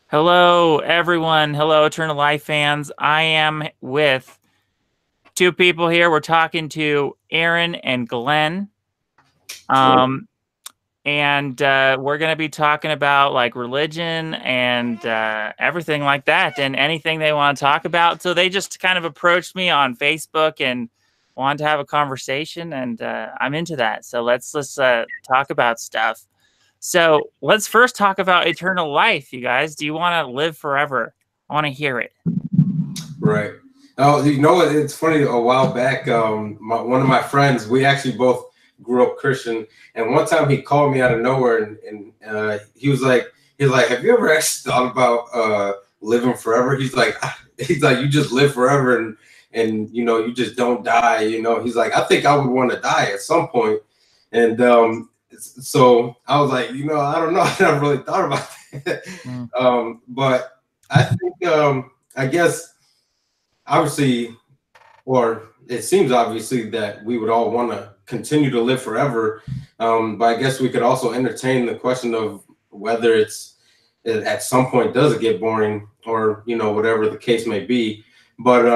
Hello, everyone. Hello, Eternal Life fans. I am with two people here. We're talking to Aaron and Glenn. Um, and we're going to be talking about like religion and everything like that and anything they want to talk about. So they just kind of approached me on Facebook and wanted to have a conversation, and I'm into that. So let's talk about stuff. So let's first talk about eternal life, you guys. Do you want to live forever? I want to hear it. Right. Oh, you know what? It's funny. A while back, one of my friends, we actually both grew up Christian, and one time he called me out of nowhere, and he was like, "Have you ever actually thought about living forever?" He's like, "You just live forever, and you just don't die." He's like, "I think I would want to die at some point," and so I was like, I don't know. I never really thought about that, but I think, I guess. Obviously, or it seems obviously that we would all want to continue to live forever. But I guess we could also entertain the question of whether it at some point does it get boring, or whatever the case may be. But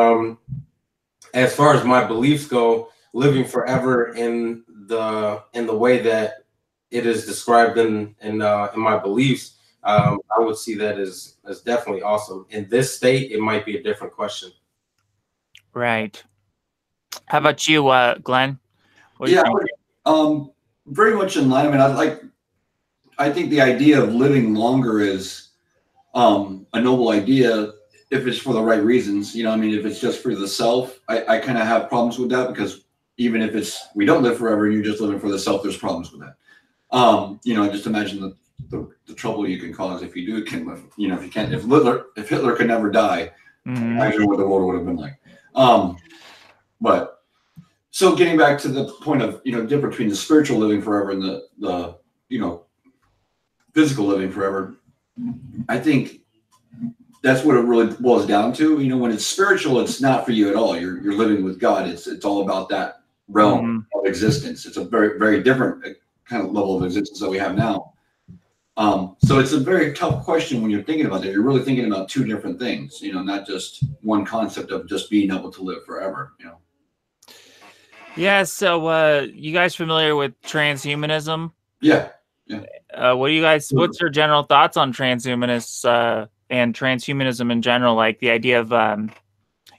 as far as my beliefs go, living forever in the way that it is described in my beliefs, I would see that as definitely awesome. In this state, it might be a different question. Right. How about you, Glenn? Yeah, very much in line. I mean, I think the idea of living longer is a noble idea if it's for the right reasons. I mean, if it's just for the self, I kind of have problems with that, because even if we don't live forever and you're just living for the self, there's problems with that. Just imagine the trouble you can cause if you do can live. If you can't, if Hitler could never die, imagine what the world would have been like. But so getting back to the point of, difference between the spiritual living forever and the physical living forever, I think that's what it really boils down to. When it's spiritual, it's not for you at all. You're living with God. It's all about that realm of existence. It's a very, very different kind of level of existence that we have now. So it's a very tough question when you're thinking about it. You're really thinking about two different things, not just one concept of just being able to live forever, Yeah, so you guys familiar with transhumanism? Yeah. What do you guys, what's your general thoughts on transhumanists and transhumanism in general? Like the idea of,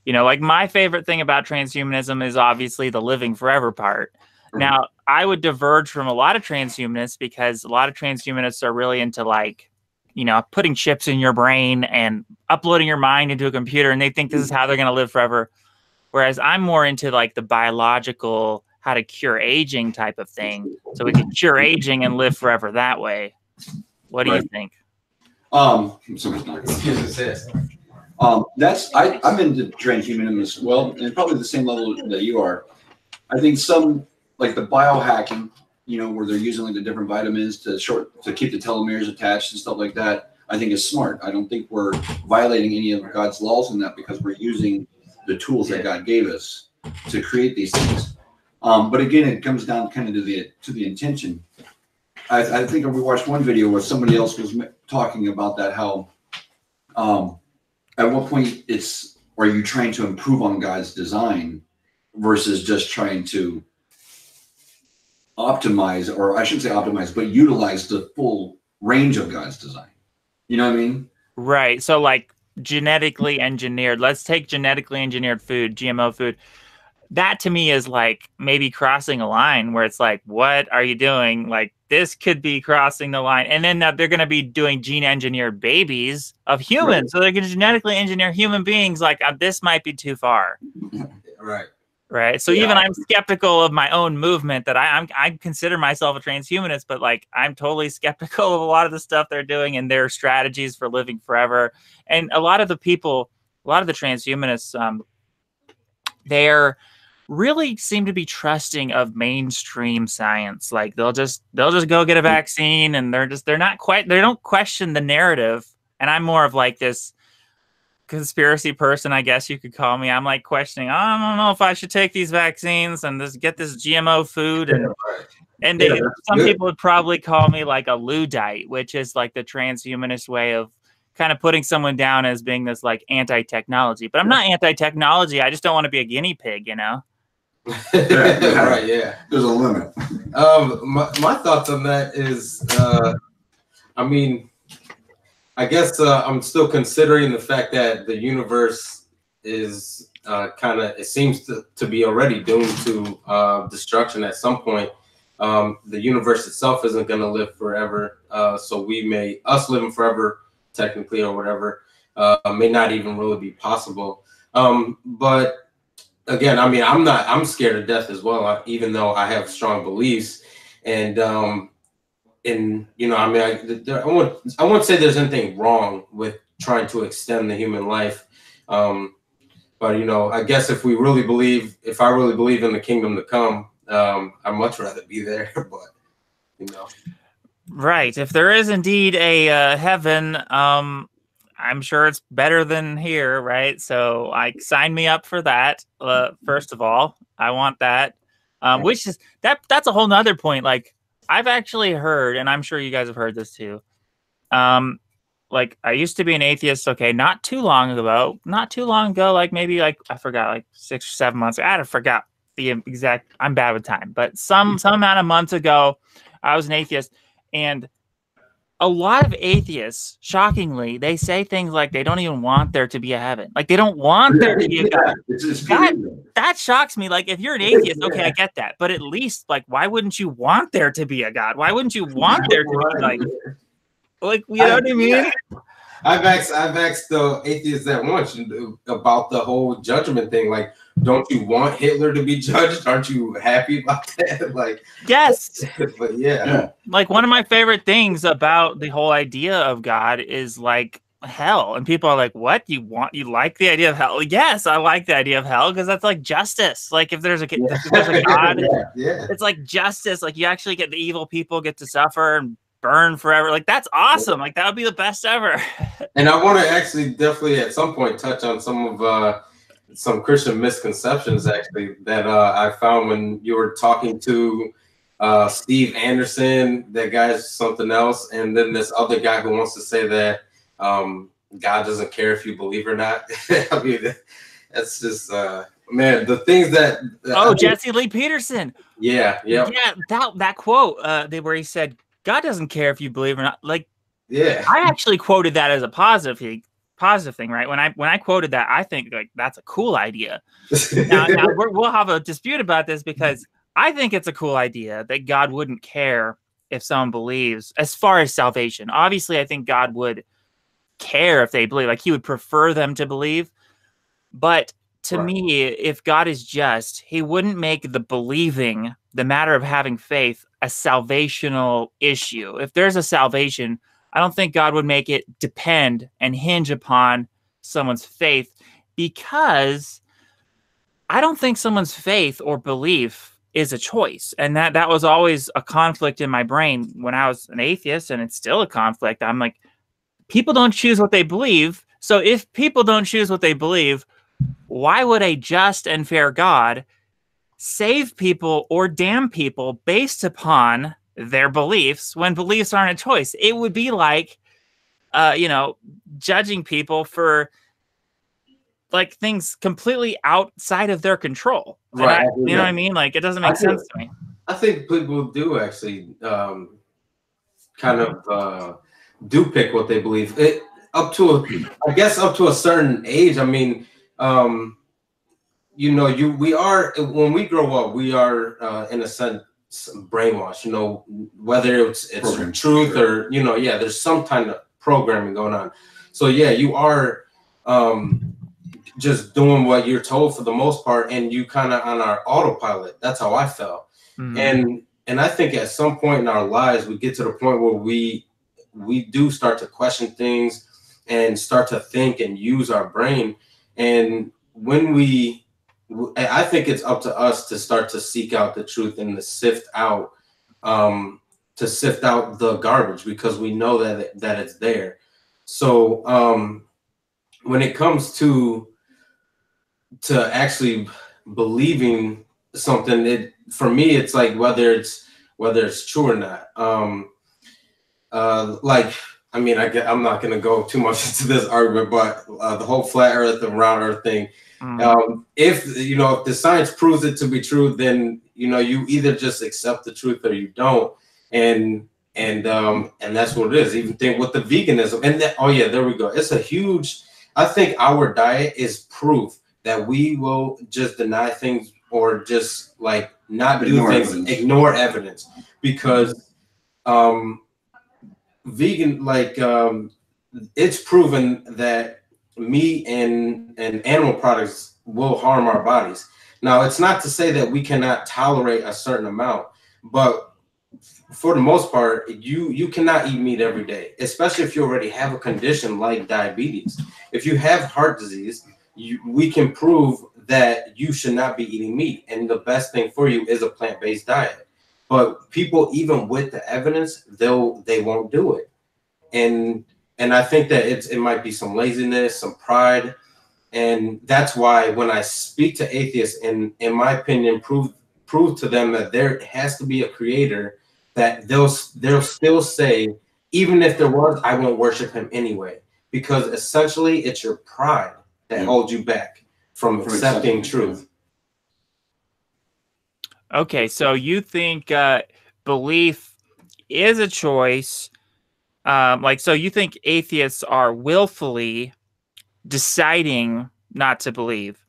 like my favorite thing about transhumanism is obviously the living forever part. Now, I would diverge from a lot of transhumanists, because a lot of transhumanists are really into putting chips in your brain and uploading your mind into a computer, and they think this is how they're going to live forever. Whereas I'm more into like the biological, how to cure aging type of thing. So we can cure aging and live forever that way. What do you think? I'm into transhumanism as well, and probably the same level that you are. I think some, like the biohacking, where they're using like the different vitamins to keep the telomeres attached and stuff like that, I think is smart. I don't think we're violating any of God's laws in that, because we're using the tools that God gave us to create these things. But again, it comes down kind of to the intention. I think we watched one video where somebody else was talking about that, how at what point are you trying to improve on God's design versus just trying to optimize, or I shouldn't say optimize, but utilize the full range of God's design. You know what I mean? Right. So like genetically engineered, let's take genetically engineered food, GMO food. That to me is like maybe crossing a line where it's like, what are you doing? Like this could be crossing the line. And then they're going to be doing gene engineered babies of humans. Right. So they're going to genetically engineer human beings. Like this might be too far. Right. Right. So even I'm skeptical of my own movement, that I consider myself a transhumanist, but like I'm totally skeptical of a lot of the stuff they're doing and their strategies for living forever. And a lot of the transhumanists, they're really seem to be trusting of mainstream science. Like they'll just go get a vaccine, and they don't question the narrative. And I'm more of like this conspiracy person, I guess you could call me. I'm like questioning, I don't know if I should take these vaccines and get this GMO food. And some people would probably call me like a Luddite, which is like the transhumanist way of kind of putting someone down as being this like anti-technology. But I'm not anti-technology. I just don't want to be a guinea pig, you know? Right, yeah. There's a limit. My thoughts on that is, I mean, I guess I'm still considering the fact that the universe is it seems to be already doomed to destruction at some point. The universe itself isn't going to live forever, so us living forever, technically, or whatever, may not even really be possible. But again, I mean, I'm scared of death as well, even though I have strong beliefs. And you know, I mean, I won't say there's anything wrong with trying to extend the human life. But, you know, I guess if I really believe in the kingdom to come, I'd much rather be there, but, you know. Right. If there is indeed a heaven, I'm sure it's better than here, right? So sign me up for that. First of all, I want that. Which is that's a whole nother point. Like, I've actually heard, and I'm sure you guys have heard this too. Like, I used to be an atheist, okay, not too long ago, like maybe like I forgot, like 6 or 7 months. I forgot the exact. I'm bad with time, but some amount of months ago, I was an atheist, and a lot of atheists, shockingly, they say things like they don't even want there to be a heaven. Like, they don't want there to be a God. That shocks me. Like, if you're an atheist, okay, I get that. But at least, like, why wouldn't you want there to be a God? Why wouldn't you want there to be, like you know what I mean? I've asked the atheists that once about the whole judgment thing. Like, don't you want Hitler to be judged? Aren't you happy about that? Like, yes. But yeah. Like, one of my favorite things about the whole idea of God is like hell. And people are like, what? You like the idea of hell? Yes, I like the idea of hell because that's like justice. Like, if there's a God, it's like justice. Like, you actually get the evil people get to suffer and burn forever. Like, that's awesome. Like, that would be the best ever. And I want to actually definitely at some point touch on some Christian misconceptions actually that I found when you were talking to Steve Anderson. That guy's something else, and then this other guy who wants to say that God doesn't care if you believe or not. I mean, that's just man, the things that Jesse Lee Peterson. Yeah. That quote where he said, God doesn't care if you believe or not. Like, yeah, I actually quoted that as a positive thing, right? When I quoted that, I think like that's a cool idea. Now we'll have a dispute about this because I think it's a cool idea that God wouldn't care if someone believes as far as salvation. Obviously, I think God would care if they believe, like he would prefer them to believe. But to me, if God is just, he wouldn't make the believing, the matter of having faith, a salvational issue. If there's a salvation, I don't think God would make it depend and hinge upon someone's faith, because I don't think someone's faith or belief is a choice. And that was always a conflict in my brain when I was an atheist, and it's still a conflict. I'm like, people don't choose what they believe. So if people don't choose what they believe, why would a just and fair God save people or damn people based upon their beliefs when beliefs aren't a choice? It would be like, judging people for like things completely outside of their control. Right. You know what I mean? Like, it doesn't make sense to me. I think people do actually kind of do pick what they believe. Up to a certain age. I mean, we are, when we grow up, we are in a sense brainwashed, whether it's truth or, there's some kind of programming going on. So yeah, you are just doing what you're told for the most part, and you kind of on our autopilot. That's how I felt. And I think at some point in our lives, we get to the point where we do start to question things and start to think and use our brain. And when I think it's up to us to start to seek out the truth and to sift out the garbage, because we know that it's there. So when it comes to actually believing something, for me, it's like whether it's true or not. Like, I mean, I'm not going to go too much into this argument, but the whole flat Earth and round Earth thing. If if the science proves it to be true, then you either just accept the truth or you don't, and that's what it is. Even thing with the veganism, and that, oh yeah, there we go. It's a huge. I think our diet is proof that we will just deny things or just like not do things, ignore evidence, because vegan, like it's proven that meat and animal products will harm our bodies. Now, it's not to say that we cannot tolerate a certain amount, but for the most part, you cannot eat meat every day, especially if you already have a condition like diabetes. If you have heart disease, we can prove that you should not be eating meat, and the best thing for you is a plant-based diet. But people, even with the evidence, they won't do it, and I think that it might be some laziness, some pride, and that's why when I speak to atheists, and in my opinion, prove to them that there has to be a creator, that they'll still say, even if there was, I won't worship him anyway, because essentially it's your pride that holds you back from accepting truth. Okay, so you think belief is a choice. So you think atheists are willfully deciding not to believe?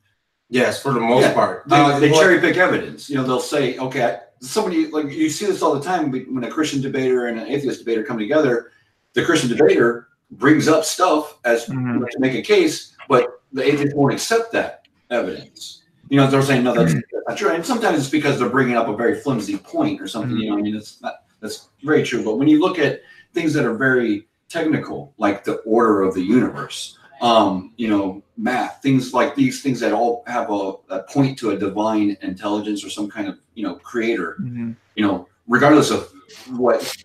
Yes, for the most part. They cherry pick evidence. They'll say, okay, somebody, like you see this all the time when a Christian debater and an atheist debater come together. The Christian debater brings up stuff as to make a case, but the atheist won't accept that evidence. They're saying, no, that's not true. And sometimes it's because they're bringing up a very flimsy point or something. That's very true. But when you look at things that are very technical, like the order of the universe, math, things like these, things that all have a point to a divine intelligence or some kind of, creator, regardless of what,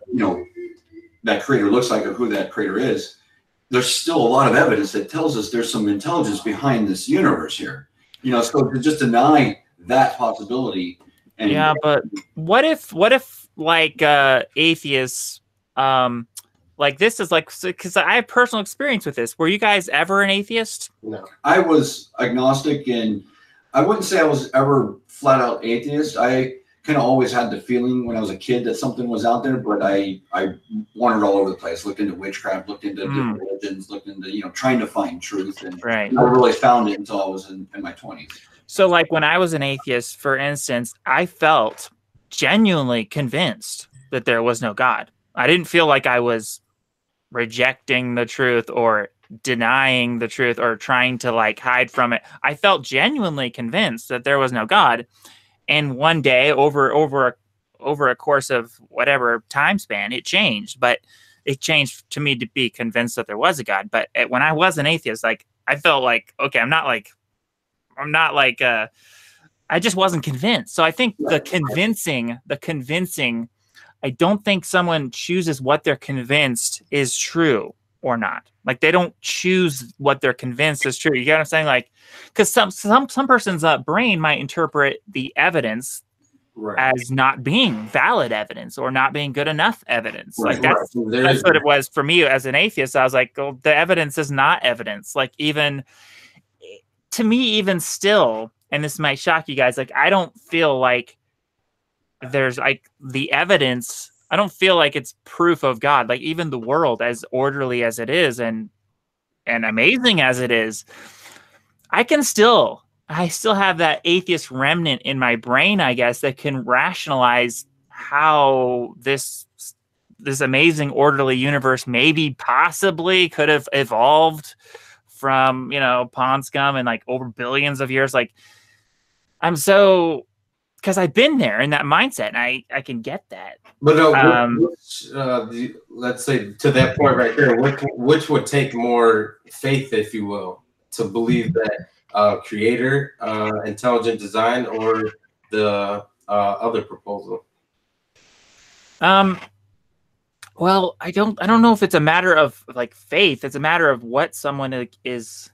that creator looks like or who that creator is, there's still a lot of evidence that tells us there's some intelligence behind this universe here. So to just deny that possibility. And but what if like atheists, like this is like, because I have personal experience with this. Were you guys ever an atheist? No. I was agnostic, and I wouldn't say I was ever flat out atheist. I kind of always had the feeling when I was a kid that something was out there, but I wandered all over the place, looked into witchcraft, looked into different religions, looked into, trying to find truth. And never really found it until I was in my 20s. So like when I was an atheist, for instance, I felt genuinely convinced that there was no God. I didn't feel like I was rejecting the truth or denying the truth or trying to like hide from it. I felt genuinely convinced that there was no God. And one day over a course of whatever time span, it changed. But it changed to me to be convinced that there was a God. But when I was an atheist, like I felt like, okay, I'm not like I just wasn't convinced. So I think the convincing, I don't think someone chooses what they're convinced is true or not. Like they don't choose what they're convinced is true. You get what I'm saying? Like, because some person's brain might interpret the evidence as not being valid evidence or not being good enough evidence. Like that's what it was for me as an atheist. I was like, oh, the evidence is not evidence. Like even to me, even still, and this might shock you guys, like I don't feel like there's like the evidence. I don't feel like it's proof of God. Like even the world, as orderly as it is and amazing as it is, I still have that atheist remnant in my brain, I guess, that can rationalize how this amazing orderly universe maybe possibly could have evolved from, pond scum and like over billions of years. Like I'm so, because I've been there in that mindset, and I can get that. But let's say to that point right there, which would take more faith, if you will, to believe that creator, intelligent design, or the other proposal? Well, I don't know if it's a matter of like faith. It's a matter of what someone is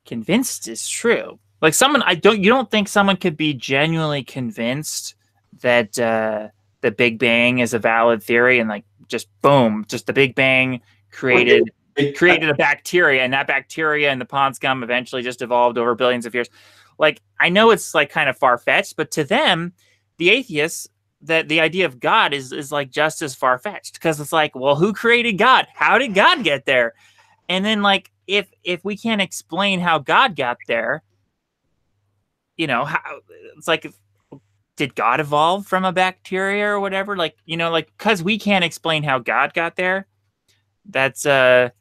convinced is true. Like you don't think someone could be genuinely convinced that the Big Bang is a valid theory and like just boom, just the Big Bang created a bacteria, and that bacteria and the pond scum eventually just evolved over billions of years. Like, I know it's like kind of far-fetched, but to them, the atheists, that the idea of God is like just as far-fetched, because it's like, well, who created God? How did God get there? And then, like, if we can't explain how God got there, you know, how, it's like, did God evolve from a bacteria or whatever? Like, you know, like, because we can't explain how God got there, that's so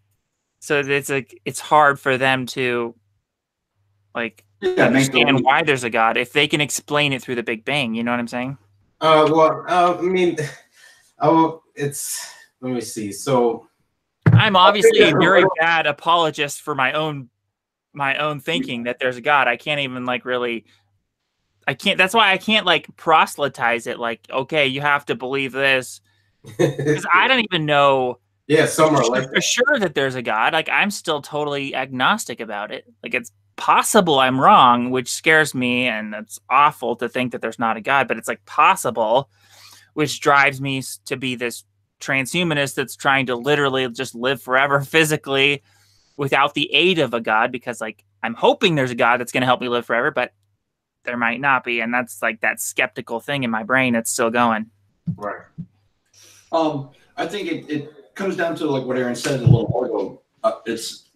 it's like, it's hard for them to, like, understand why there's a God if they can explain it through the Big Bang. You know what I'm saying? Well, I mean, it's, let me see. So I'm obviously a very bad apologist for my own thinking that there's a God. I can't even, like, really, I can't, that's why I can't, like, proselytize it. Like, okay, you have to believe this, because I don't even know. Yeah, some are like for sure that there's a God. Like, I'm still totally agnostic about it. Like, it's possible I'm wrong, which scares me, and it's awful to think that there's not a God, but it's like possible, which drives me to be this transhumanist that's trying to literally just live forever physically without the aid of a God, because, like, I'm hoping there's a God that's going to help me live forever, but there might not be. And that's like that skeptical thing in my brain that's still going. Right. I think it comes down to, like what Aaron said a little while ago. It's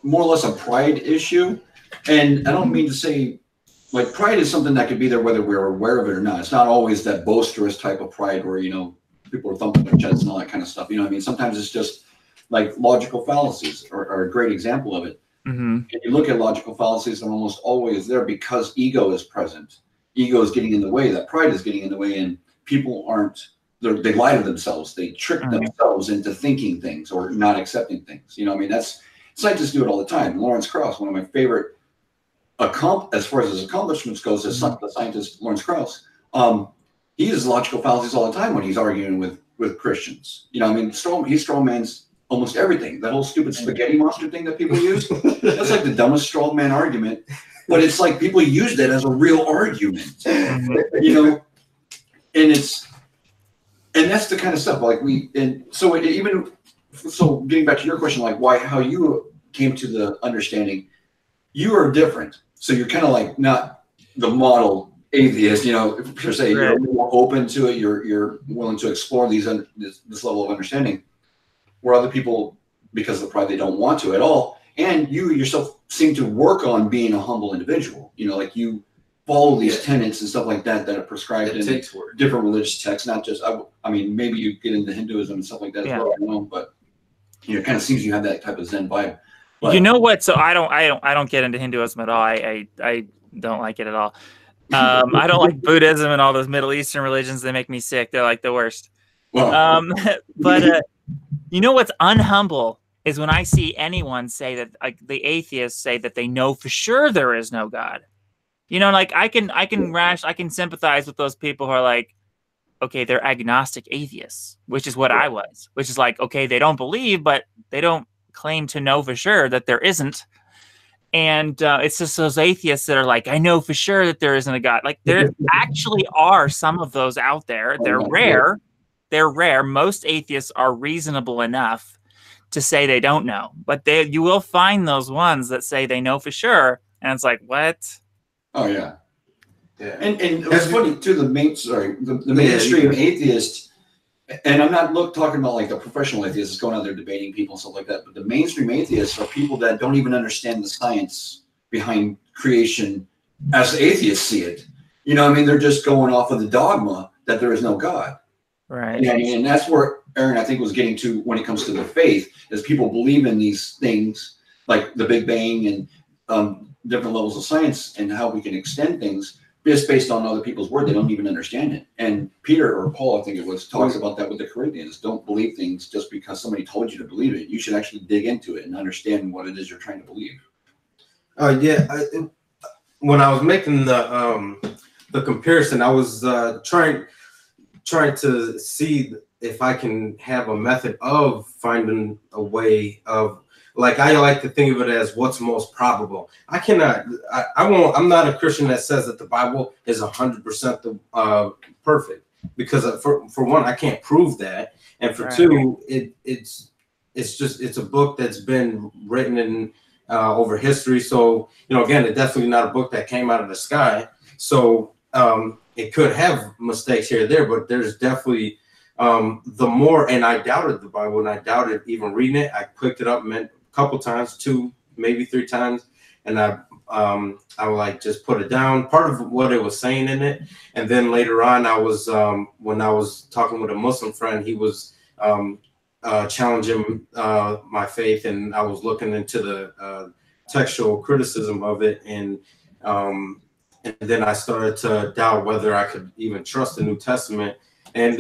more or less a pride issue. And I don't mean to say, like, pride is something that could be there whether we're aware of it or not. It's not always that boisterous type of pride where, you know, people are thumping their chests and all that kind of stuff. You know what I mean? Sometimes it's just like logical fallacies are a great example of it. Mm-hmm. If you look at logical fallacies, they're almost always there because ego is present. Ego is getting in the way. That pride is getting in the way, and people aren't. They lie to themselves. They trick themselves into thinking things or not accepting things. You know, I mean, scientists do it all the time. Lawrence Krauss, one of my favorite, as far as his accomplishments goes, as the scientist Lawrence Krauss, he uses logical fallacies all the time when he's arguing with Christians. You know, I mean, he strawmans almost everything. That whole stupid spaghetti monster thing that people use, that's like the dumbest strawman argument, but it's like people use that as a real argument, you know, and that's the kind of stuff like so getting back to your question, like how you came to the understanding, you are different. So you're kind of like not the model atheist, you know, per se. Right. You're more open to it. You're willing to explore this level of understanding, where other people, because of the pride, they don't want to at all. And you yourself seem to work on being a humble individual. You know, like you follow these tenets and stuff like that are prescribed in different religious texts. Not just, I mean, maybe you get into Hinduism and stuff like that as well. I don't know, but you know, it kind of seems you have that type of Zen vibe. But, you know what? So I don't get into Hinduism at all. I don't like it at all. I don't like Buddhism and all those Middle Eastern religions. They make me sick. They're like the worst. Well, but you know what's unhumble is when I see anyone say that, like the atheists say that they know for sure there is no God. You know, like I can sympathize with those people who are like, okay, they're agnostic atheists, which is what I was, which is like, okay, they don't believe, but they don't claim to know for sure that there isn't. And it's just those atheists that are like, I know for sure that there isn't a God. Like, there actually are some of those out there. They're rare. They're rare. Most atheists are reasonable enough to say they don't know, but you will find those ones that say they know for sure. And it's like, what? Oh yeah. Yeah. And it's funny too, the mainstream atheist, and I'm not talking about like the professional atheists going out there debating people and stuff like that, but the mainstream atheists are people that don't even understand the science behind creation as atheists see it. You know what I mean? They're just going off of the dogma that there is no God. Right. And that's where Aaron, I think, was getting to when it comes to their faith, is people believe in these things like the Big Bang and different levels of science and how we can extend things just based on other people's word. They don't even understand it. And Peter, or Paul, I think it was, talks about that with the Corinthians. Don't believe things just because somebody told you to believe it. You should actually dig into it and understand what it is you're trying to believe. When I was making the comparison, I was trying to see if I can have a method of finding a way of, like, I like to think of it as what's most probable. I'm not a Christian that says that the Bible is 100% perfect, because for one, I can't prove that, and for two, it's it's a book that's been written in over history. So, again, it's definitely not a book that came out of the sky. So it could have mistakes here or there, but there's definitely the more, and I doubted the Bible, and I doubted even reading it. I picked it up a couple times, 2, maybe 3 times, and I would like just put it down, part of what it was saying in it. And then later on, I was when I was talking with a Muslim friend, he was challenging my faith, and I was looking into the textual criticism of it, and then I started to doubt whether I could even trust the New Testament. And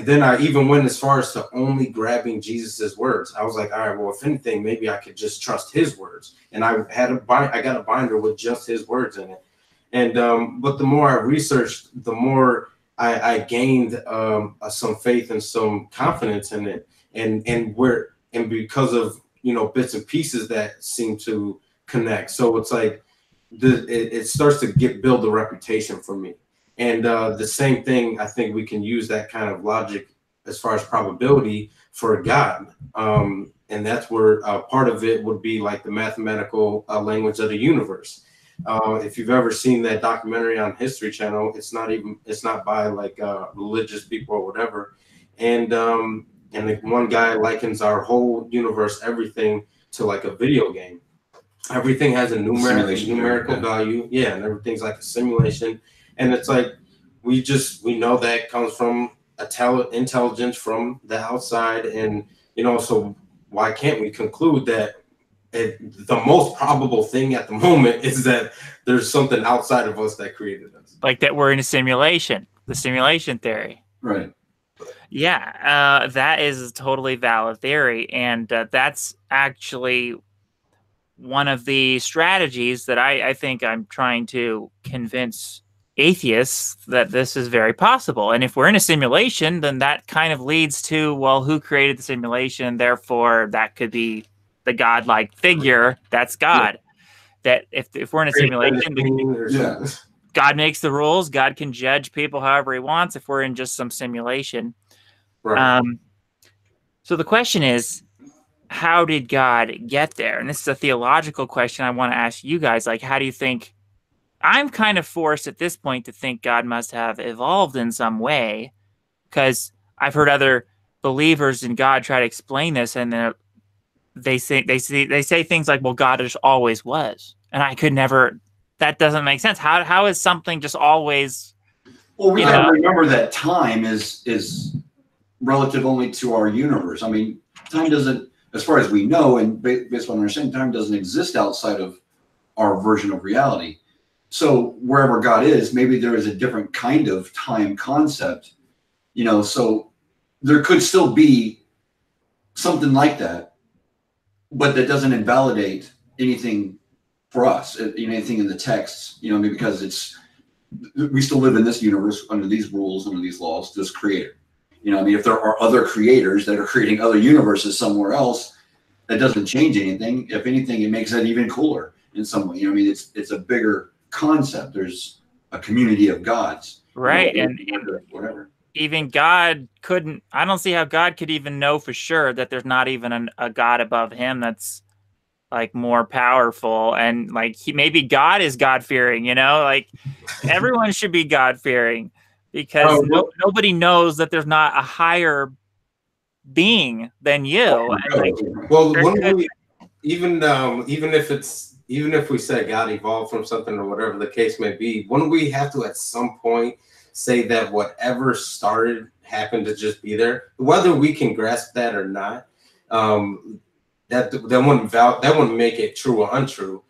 then I even went as far as to only grabbing Jesus's words. I was like, all right, well, if anything, maybe I could just trust his words. And I got a binder with just his words in it. And but the more I researched, the more I gained some faith and some confidence in it. And because of bits and pieces that seem to connect. So it's like it starts to build a reputation for me. And the same thing, I think we can use that kind of logic as far as probability for God. And that's where part of it would be like the mathematical language of the universe. If you've ever seen that documentary on History Channel, it's not by like religious people or whatever. And the one guy likens our whole universe, everything, to like a video game. Everything has a numerical value. Yeah, and everything's like a simulation. And it's like we know that comes from intelligence from the outside, and so why can't we conclude that the most probable thing at the moment is that there's something outside of us that created us, like that we're in a simulation, the simulation theory, right? Yeah, that is a totally valid theory, and that's actually one of the strategies that I think I'm trying to convince atheists that this is very possible. And if we're in a simulation, then that kind of leads to, well, who created the simulation? Therefore, that could be the godlike figure. That's God. Yeah. That if we're in a simulation, God makes the rules. God can judge people however he wants if we're in just some simulation. Right. So the question is, how did God get there? And this is a theological question I want to ask you guys. Like, how do you think? I'm kind of forced at this point to think God must have evolved in some way, because I've heard other believers in God try to explain this, and they say things like, "Well, God just always was," and I could never. That doesn't make sense. How is something just always? Well, we have to remember that time is relative only to our universe. I mean, time doesn't, as far as we know, and based on understanding, time doesn't exist outside of our version of reality. So wherever God is, maybe there is a different kind of time concept, so there could still be something like that, but that doesn't invalidate anything for us, anything in the texts, maybe because we still live in this universe under these rules, under these laws, this creator. If there are other creators that are creating other universes somewhere else, that doesn't change anything. If anything, it makes it even cooler in some way. It's a bigger concept. There's a community of gods, right? And whatever. Even God couldn't. I don't see how God could even know for sure that there's not even a God above him that's like more powerful, and like maybe God is God-fearing. Like everyone should be God-fearing, because nobody knows that there's not a higher being than you. Well, even if we say God evolved from something or whatever the case may be, wouldn't we have to at some point say that whatever started happened to just be there, whether we can grasp that or not? That wouldn't make it true or untrue,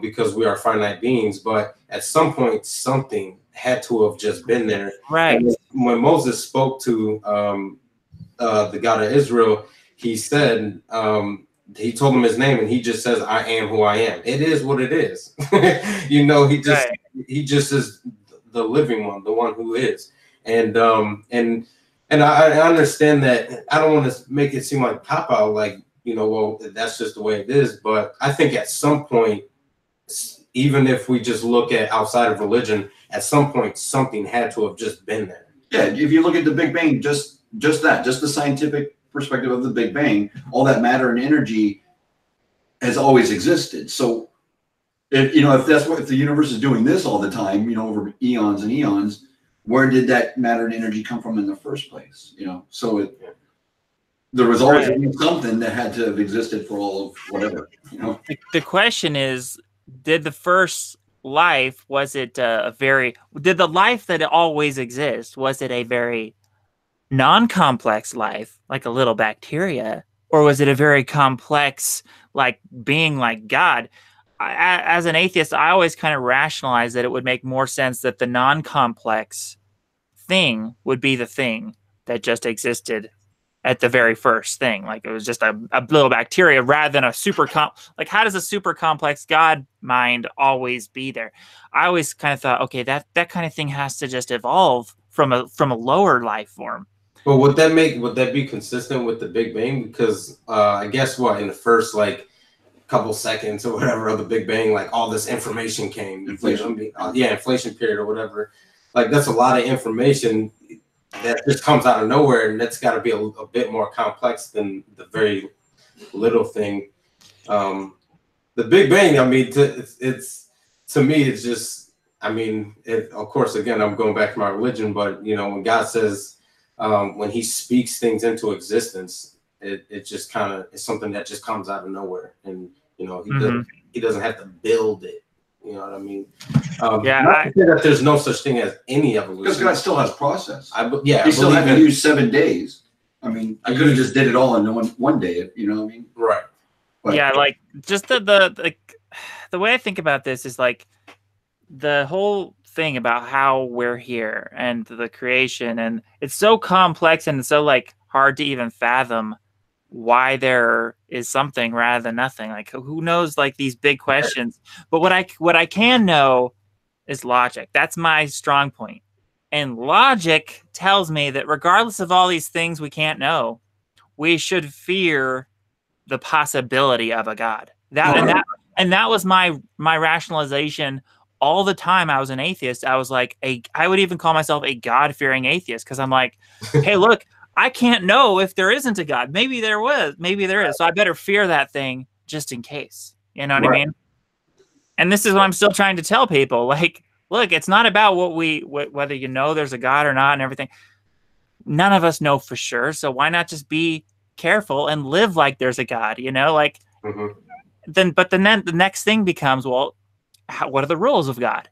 because we are finite beings. But at some point, something had to have just been there. Right. And when Moses spoke to the God of Israel, he said, he told him his name, and he just says, "I am who I am." It is what it is. He just is the living one, the one who is. And I understand that. I don't want to make it seem like cop out, like, well, that's just the way it is. But I think at some point, even if we just look at outside of religion, at some point something had to have just been there. Yeah, if you look at the Big Bang, just the scientific perspective of the Big Bang, all that matter and energy has always existed. So if if the universe is doing this all the time, over eons and eons, where did that matter and energy come from in the first place? So there was always something that had to have existed for all of whatever. The question is, did the first life, was it did the life that always exists, was it a very non-complex life, like a little bacteria, or was it a very complex, like being like God? As an atheist, I always kind of rationalize that it would make more sense that the non-complex thing would be the thing that just existed at the very first thing. Like it was just a little bacteria rather than a like how does a super complex God mind always be there? I always kind of thought, okay, that kind of thing has to just evolve from a lower life form. But would that be consistent with the Big Bang? Because I guess in the first couple seconds or whatever of the Big Bang, like all this information came. Inflation. Inflation period or whatever. Like that's a lot of information that just comes out of nowhere, and that's got to be a bit more complex than the very little thing. The Big Bang, I mean, it's to me, it's just, I mean, of course, again, I'm going back to my religion, but when God says, when He speaks things into existence, it just kind of is something that just comes out of nowhere, and He doesn't have to build it. You know what I mean? Not to say that there's no such thing as any evolution. Because God still has process. He still had to use 7 days. I mean, I could have just did it all in one day. You know what I mean? Right. But, like just the way I think about this is like the whole thing about how we're here and the creation, and it's so complex and so like hard to even fathom why there is something rather than nothing. Like who knows, like these big questions. But what I can know is logic. That's my strong point. And logic tells me that regardless of all these things we can't know, we should fear the possibility of a God. That was my rationalization all the time I was an atheist. I was like I would even call myself a God-fearing atheist, because I'm like, hey, look, I can't know if there isn't a God. Maybe there was, maybe there is. So I better fear that thing just in case. You know what I mean? And this is what I'm still trying to tell people. Like, look, it's not about whether there's a God or not and everything. None of us know for sure. So why not just be careful and live like there's a God, like then the next thing becomes, well, what are the rules of God?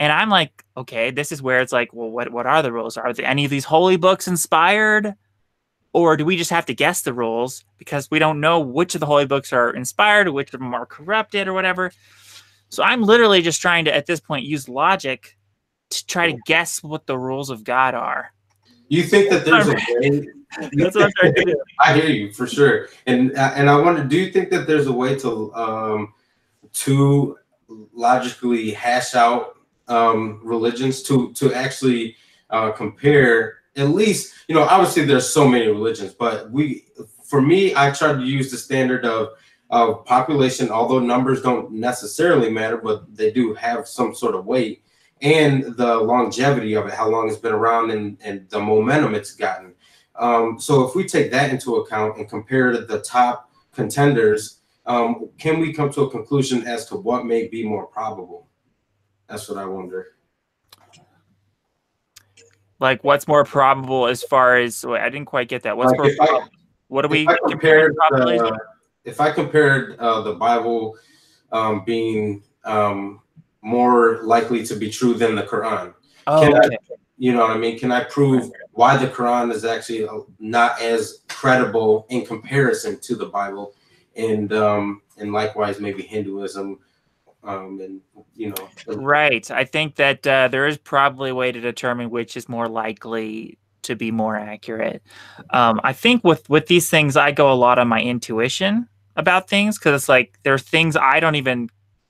And I'm like, okay, this is where it's like, well, what are the rules? Are any of these holy books inspired? Or do we just have to guess the rules because we don't know which of the holy books are inspired or which of them are corrupted or whatever? So I'm literally just trying to, at this point, use logic to try to guess what the rules of God are. You think that there's a way? That's what I'm trying to do. I hear you for sure. And I wonder, do you think that there's a way to logically hash out religions to actually compare? At least, obviously there's so many religions, but for me, I try to use the standard of population, although numbers don't necessarily matter, but they do have some sort of weight, and the longevity of it, how long it's been around, and the momentum it's gotten. So if we take that into account and compare to the top contenders, can we come to a conclusion as to what may be more probable? That's what I wonder. Like, what's more probable as far as, wait, I didn't quite get that. What's more probable? What do we compare? If I compared the Bible being more likely to be true than the Quran, you know what I mean? Can I prove why the Quran is actually not as credible in comparison to the Bible, and likewise maybe Hinduism, and Right. I think that there is probably a way to determine which is more likely to be more accurate. I think with these things, I go a lot on my intuition about things, because it's like there are things I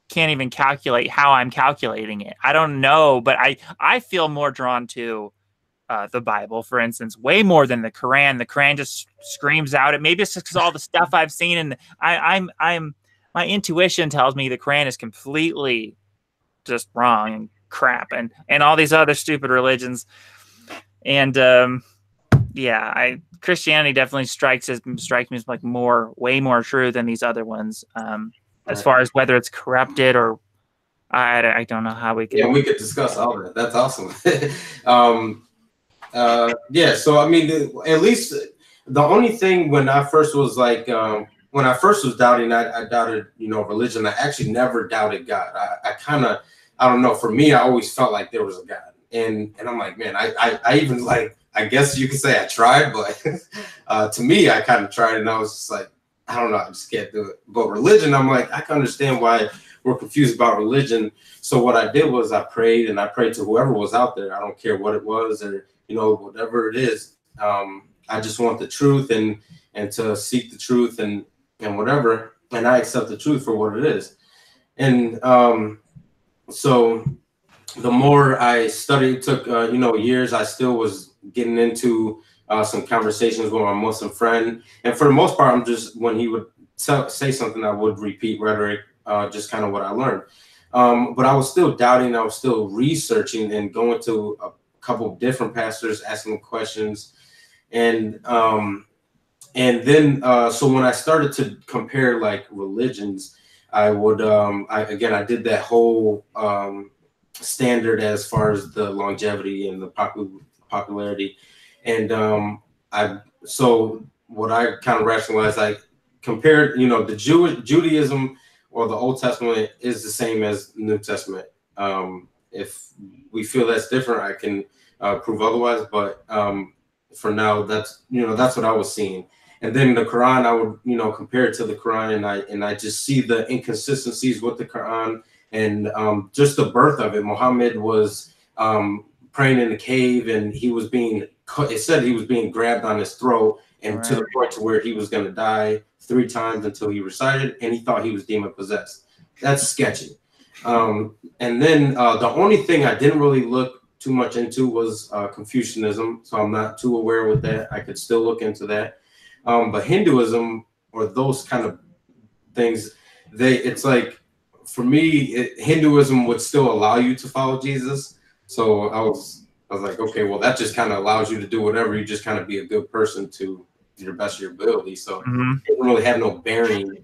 can't even calculate how I'm calculating it. I don't know, but I feel more drawn to the Bible, for instance, way more than the Quran. The Quran just screams out it. Maybe it's just because all the stuff I've seen, and I'm my intuition tells me the Quran is completely just wrong and crap, and all these other stupid religions. And Yeah, Christianity definitely strikes me as like way more true than these other ones. As far as whether it's corrupted or I don't know how we can. Yeah, we could discuss all that. That's awesome. Yeah, so I mean, at least the only thing when I first was like, when I first was doubting, I doubted, religion. I actually never doubted God. I kind of, I don't know. For me, I always felt like there was a God, and I'm like, man, I even like, I guess you could say I tried, but to me, I kind of tried, and I was just like, I don't know, I just can't do it. But religion, I'm like, I can understand why we're confused about religion. So what I did was I prayed, and I prayed to whoever was out there. I don't care what it was, or whatever it is. I just want the truth and to seek the truth and whatever. And I accept the truth for what it is. And so the more I studied, it took years. I still was getting into some conversations with my Muslim friend, and for the most part, I'm just, when he would say something, I would repeat rhetoric, just kind of what I learned. But I was still doubting. I was still researching and going to a couple of different pastors, asking questions, and then so when I started to compare like religions, I would I did that whole standard as far as the longevity and the popularity, and so what I kind of rationalized, I compared, the Judaism or the Old Testament is the same as the New Testament. If we feel that's different, I can prove otherwise, but for now, that's what I was seeing. And then the Quran, I would compare it to the Quran, and I just see the inconsistencies with the Quran, and just the birth of it. Muhammad was praying in a cave, and he was being, it said he was being grabbed on his throat, and to the point to where he was going to die 3 times until he recited, and he thought he was demon possessed. That's sketchy. And then the only thing I didn't really look too much into was Confucianism, so I'm not too aware with that. I could still look into that. But Hinduism, or those kind of things, it's like, for me, Hinduism would still allow you to follow Jesus. So I was like, okay, well, that just kind of allows you to do whatever. You just kind of be a good person to your best of your ability. So it didn't really have no bearing.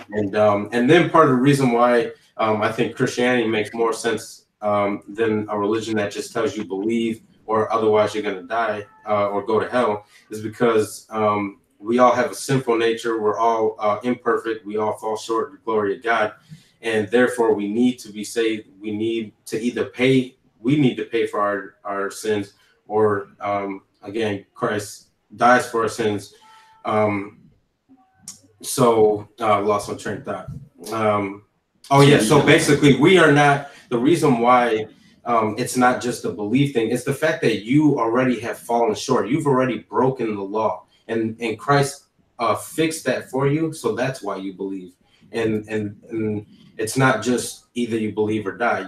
And then part of the reason why I think Christianity makes more sense than a religion that just tells you believe, or otherwise you're going to die or go to hell, is because we all have a sinful nature. We're all imperfect. We all fall short of the glory of God. And therefore, we need to be saved. We need to either pay for our sins, or again, Christ dies for our sins. So lost my train of thought. So basically, we are not, the reason why it's not just a belief thing, it's the fact that you already have fallen short. You've already broken the law, and Christ fixed that for you. So that's why you believe. And it's not just either you believe or die.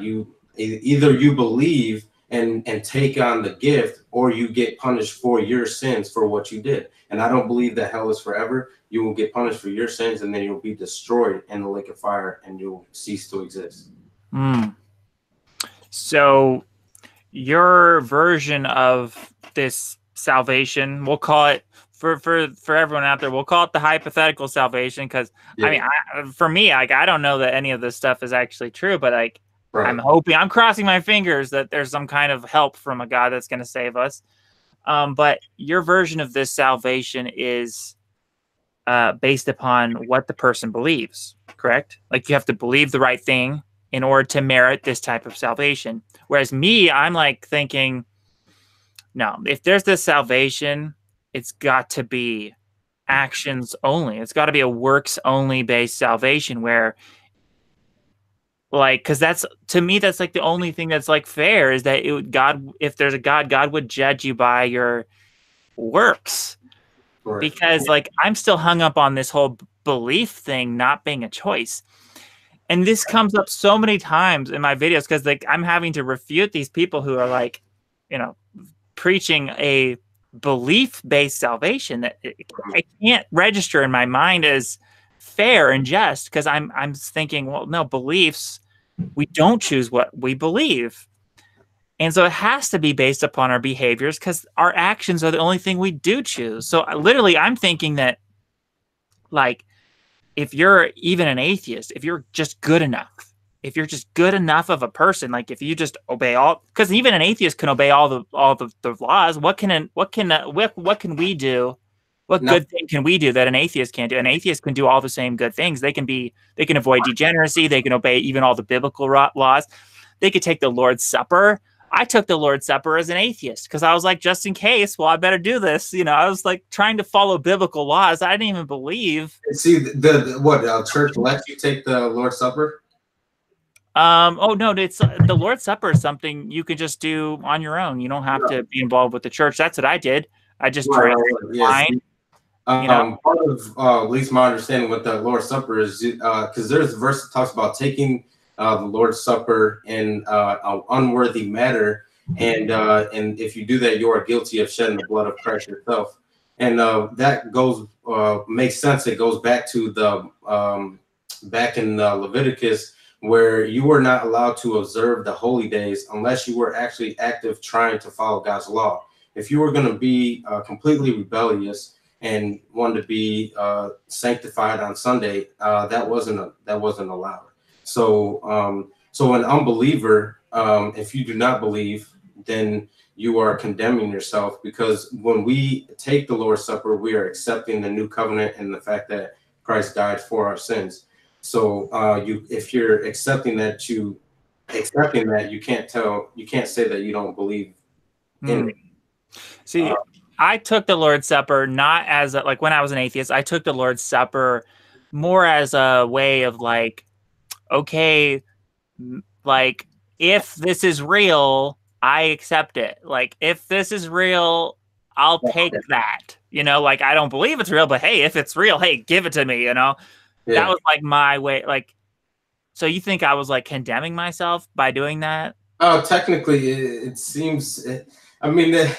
Either you believe and take on the gift, or you get punished for your sins for what you did. And I don't believe that hell is forever. You will get punished for your sins, and then you'll be destroyed in the lake of fire, and you'll cease to exist. So your version of this salvation, we'll call it, for everyone out there, we'll call it the hypothetical salvation, because I mean, for me, like, I don't know that any of this stuff is actually true, but like, I'm crossing my fingers that there's some kind of help from a God that's going to save us. But your version of this salvation is based upon what the person believes, correct? Like, you have to believe the right thing in order to merit this type of salvation. Whereas me, I'm like thinking, no, if there's this salvation, it's got to be actions only. It's got to be a works only based salvation, where, like, because that's, to me, that's like the only thing that's like fair, is that God, if there's a God, God would judge you by your works. Right. Because like, I'm still hung up on this whole belief thing not being a choice. And this comes up so many times in my videos, because like, I'm having to refute these people who are like, preaching a belief-based salvation that I can't register in my mind as fair and just, because I'm thinking, well, no, beliefs, we don't choose what we believe. And so it has to be based upon our behaviors because our actions are the only thing we do choose. So literally, I'm thinking that, like, if you're even an atheist, if you're just good enough, if you're just good enough of a person, like if you just obey all, because even an atheist can obey all the laws. What can we do? What good thing can we do that an atheist can't do? An atheist can do all the same good things. They can avoid degeneracy. They can obey even all the biblical laws. They could take the Lord's Supper. I took the Lord's Supper as an atheist because I was like, just in case, well, I better do this. You know, I was like trying to follow biblical laws. I didn't even believe. See, what church lets you take the Lord's Supper? Oh no, it's the Lord's Supper is something you can just do on your own. You don't have to be involved with the church. That's what I did. I just drank wine. Part of at least my understanding what the Lord's Supper is, because there's a verse that talks about taking the Lord's Supper in an unworthy manner, and if you do that, you are guilty of shedding the blood of Christ yourself. And that goes makes sense. It goes back to the back in Leviticus, where you were not allowed to observe the holy days unless you were actually active trying to follow God's law. If you were going to be completely rebellious and wanted to be sanctified on Sunday, that wasn't allowed. So so an unbeliever, if you do not believe, then you are condemning yourself, because when we take the Lord's Supper, we are accepting the new covenant and the fact that Christ died for our sins. So if you're accepting that, you can't say that you don't believe in it. See, I took the Lord's Supper not as like when I was an atheist. I took the Lord's Supper more as a way of like, okay, like if this is real, I accept it. Like if this is real, I'll take that. You know, like I don't believe it's real, but hey, if it's real, hey, give it to me. You know, that was like my way. Like, so you think I was like condemning myself by doing that? Oh, technically, it seems. I mean,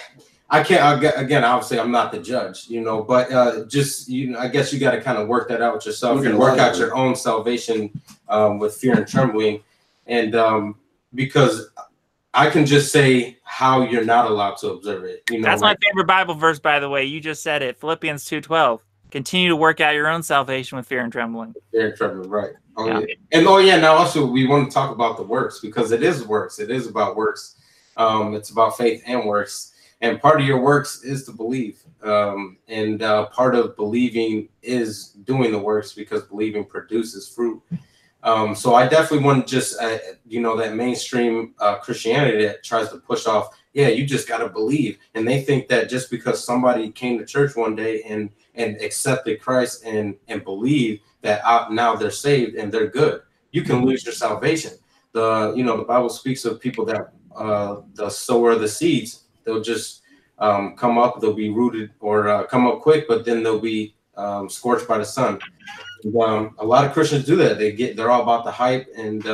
I can't. Again, obviously, I'm not the judge, you know. But just I guess you got to kind of work that out with yourself. You work out your own salvation with fear and trembling, and because I can just say how you're not allowed to observe it. You know, that's my favorite Bible verse, by the way. You just said it, Philippians 2:12. Continue to work out your own salvation with fear and trembling. Fear and trembling, right? Now also we want to talk about the works, because it is works. It is about works. It's about faith and works. And part of your works is to believe. And part of believing is doing the works, because believing produces fruit. So I definitely want to just, that mainstream Christianity that tries to push off, you just got to believe. And they think that just because somebody came to church one day and accepted Christ and believe that now they're saved and they're good, you can lose your salvation. The Bible speaks of people that the sower of the seeds, they'll just come up, they'll be rooted or come up quick, but then they'll be scorched by the sun. And, a lot of Christians do that. They're all about the hype. And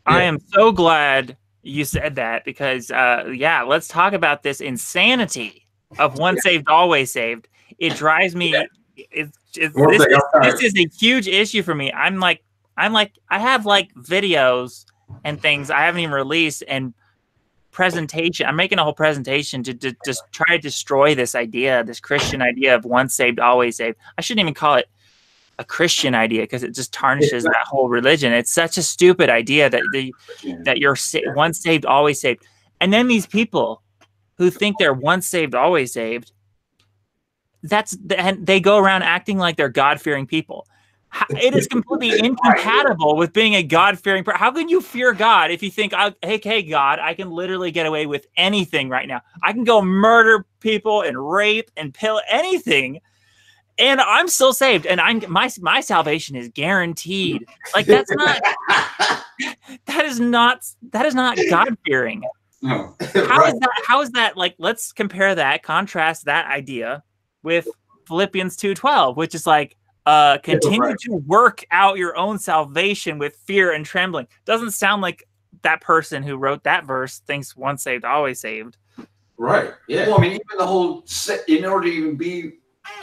I am so glad you said that, because let's talk about this insanity of once saved, always saved. It drives me. This is a huge issue for me. I have like videos and things I haven't even released, and presentation. I'm making a whole presentation to just try to destroy this idea, this Christian idea of once saved, always saved. I shouldn't even call it a Christian idea, because it just tarnishes that whole religion. It's such a stupid idea that you're once saved, always saved. And then these people who think they're once saved, always saved, and they go around acting like they're God-fearing people. It is completely incompatible with being a God-fearing person. How can you fear God if you think, hey, God, I can literally get away with anything right now. I can go murder people and rape and pill anything, and I'm still saved, and my salvation is guaranteed. Like that is not God-fearing. No. How is that like? Let's contrast that idea with Philippians 2:12, which is like, continue to work out your own salvation with fear and trembling. Doesn't sound like that person who wrote that verse thinks once saved, always saved. Right. Yeah. Well, I mean, even the whole, in order to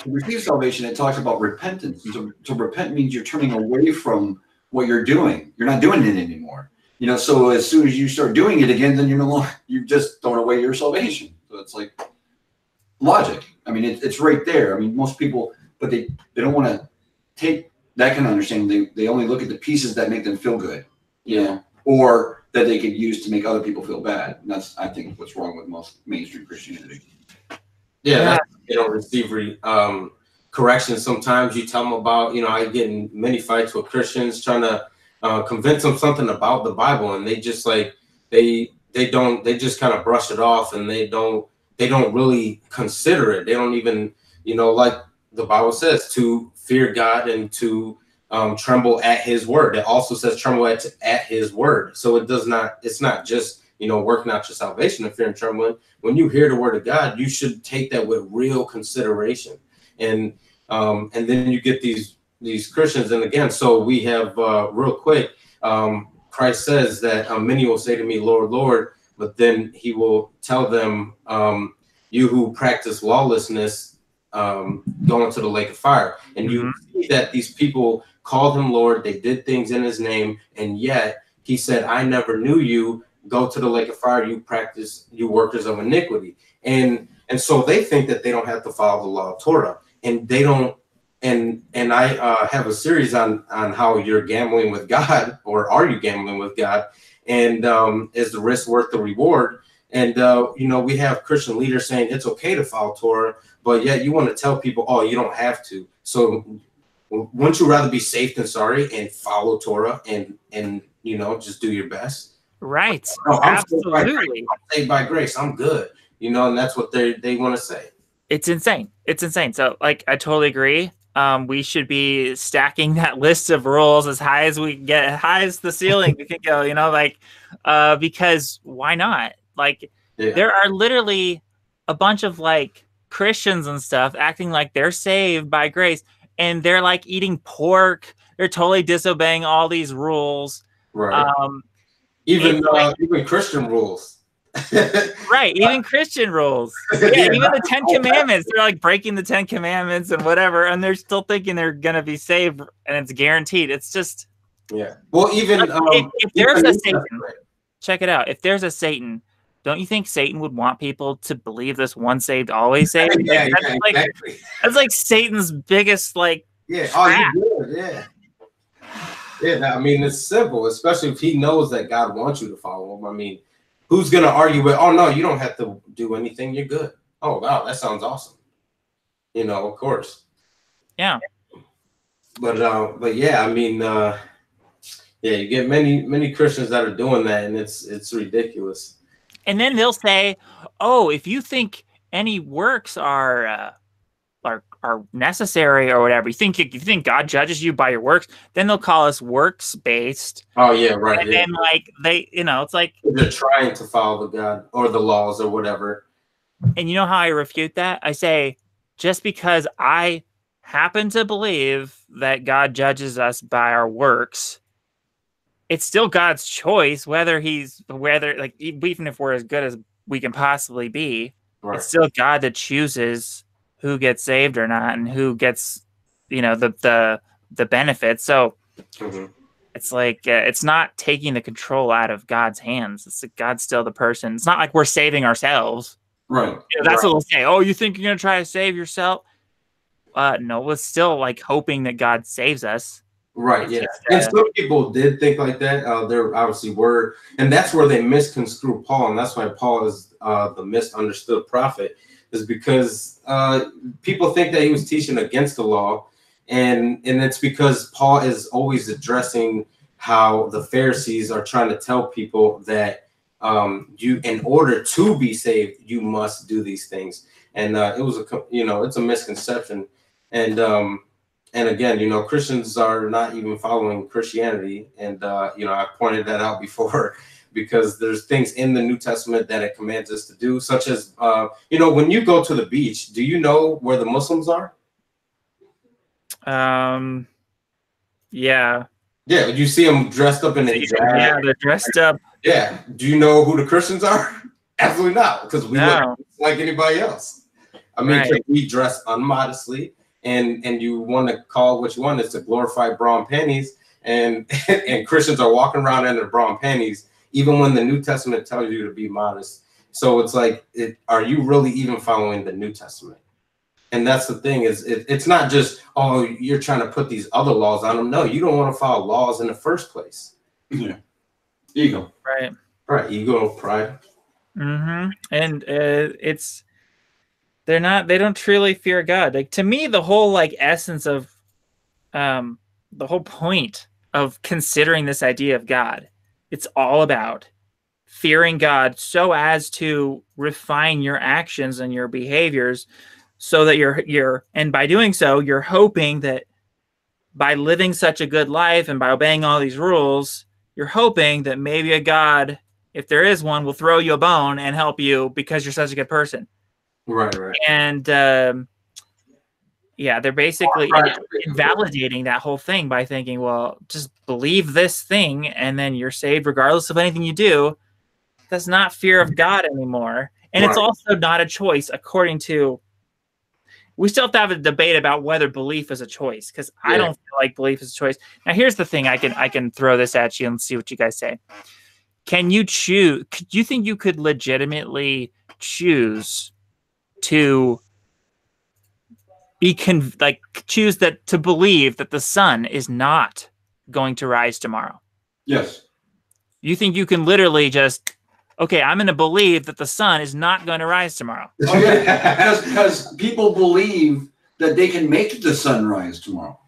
receive salvation, it talks about repentance. To repent means you're turning away from what you're doing. You're not doing it anymore. You know, so as soon as you start doing it again, then you're no longer, you've just thrown away your salvation. So it's like logic. I mean, it's right there. I mean, most people, but they don't want to take that kind of understanding. They only look at the pieces that make them feel good, you know, or that they could use to make other people feel bad. And that's, I think, what's wrong with most mainstream Christianity. Yeah, they don't receive correction. Sometimes you tell them about, you know, I get in many fights with Christians trying to convince them something about the Bible, and they just like they just kind of brush it off, and they don't really consider it. They don't even, you know, like the Bible says, to fear God and to tremble at His word. It also says tremble at His word. So it's not just, you know, working out your salvation of fear and trembling. When you hear the word of God, you should take that with real consideration. And then you get these Christians. And again, so we have real quick, Christ says that many will say to me, Lord, Lord, but then He will tell them, you who practice lawlessness, go into the lake of fire. And you see that these people called Him Lord, they did things in His name, and yet He said, I never knew you. Go to the lake of fire, you workers of iniquity. And so they think that they don't have to follow the law of Torah, and they don't. And I have a series on how you're gambling with God, or are you gambling with God, and is the risk worth the reward? And you know, we have Christian leaders saying it's okay to follow Torah, but yet you want to tell people, oh, you don't have to. So wouldn't you rather be safe than sorry and follow Torah and you know, just do your best? Right. No, Absolutely. I'm saved by grace. I'm good. You know, and that's what they want to say. It's insane. It's insane. So, like, I totally agree. We should be stacking that list of rules as high as we can get, as high as the ceiling we can go, you know, like, because why not? Like, there are literally a bunch of like Christians and stuff acting like they're saved by grace, and they're like eating pork. They're totally disobeying all these rules. Right. Even Christian rules. Right, even Christian rules. Yeah, even the 10 Commandments. They're like breaking the 10 Commandments and whatever, and they're still thinking they're gonna be saved, and it's guaranteed. It's just Well, even like, if there's a Satan, check it out. If there's a Satan, don't you think Satan would want people to believe this once saved, always saved? Exactly. That's like Satan's biggest like. Oh, you good? Yeah. I mean, it's simple, especially if he knows that God wants you to follow Him. I mean, who's going to argue with, oh, no, you don't have to do anything. You're good. Oh, wow, that sounds awesome. You know, of course. Yeah. But yeah, I mean, you get many Christians that are doing that, and it's ridiculous. And then they'll say, oh, if you think any works are necessary or whatever, you think God judges you by your works, then they'll call us works based. Oh yeah, right. And then like they, you know, it's like they're trying to follow the God or the laws or whatever. And you know how I refute that? I say, just because I happen to believe that God judges us by our works, it's still God's choice whether like even if we're as good as we can possibly be, it's still God that chooses who gets saved or not, and who gets, you know, the benefits. So it's like it's not taking the control out of God's hands. It's like God's still the person. It's not like we're saving ourselves. Right. You know, that's what they'll say. Oh, you think you're gonna try to save yourself? No, it's still like hoping that God saves us. Right. Yeah. And some people did think like that. There obviously were, and that's where they misconstrue Paul, and that's why Paul is the misunderstood prophet. Is because people think that he was teaching against the law, and it's because Paul is always addressing how the Pharisees are trying to tell people that you, in order to be saved, you must do these things, and it was it's a misconception, and again, you know, Christians are not even following Christianity, and I pointed that out before. Because there's things in the New Testament that it commands us to do, such as, when you go to the beach, do you know where the Muslims are? Yeah. Yeah, you see them dressed up in the hijab. Yeah, they're dressed up. Yeah. Do you know who the Christians are? Absolutely not, because we look like anybody else. I mean, we dress unmodestly, and you want to call what you want is to glorify bra and panties. and and Christians are walking around in their bra and panties, even when the New Testament tells you to be modest. So it's like, are you really even following the New Testament? And that's the thing, is it's not just, oh, you're trying to put these other laws on them. No, you don't want to follow laws in the first place. Yeah. Ego. Right. Right. Ego, pride. Mm-hmm. And they don't truly fear God. Like, to me, the whole like essence of the whole point of considering this idea of God, it's all about fearing God so as to refine your actions and your behaviors, so that and by doing so, you're hoping that by living such a good life and by obeying all these rules, you're hoping that maybe a God, if there is one, will throw you a bone and help you because you're such a good person. Right. And yeah, they're basically invalidating that whole thing by thinking, well, just believe this thing and then you're saved regardless of anything you do. That's not fear of God anymore. And It's also not a choice, according to... We still have to have a debate about whether belief is a choice, because I don't feel like belief is a choice. Now, here's the thing. I can throw this at you and see what you guys say. Can you choose? Do you think you could legitimately choose to choose that to believe that the sun is not going to rise tomorrow? Yes. You think you can literally just, okay, I'm going to believe that the sun is not going to rise tomorrow? Oh, yeah. Because people believe that they can make the sun rise tomorrow.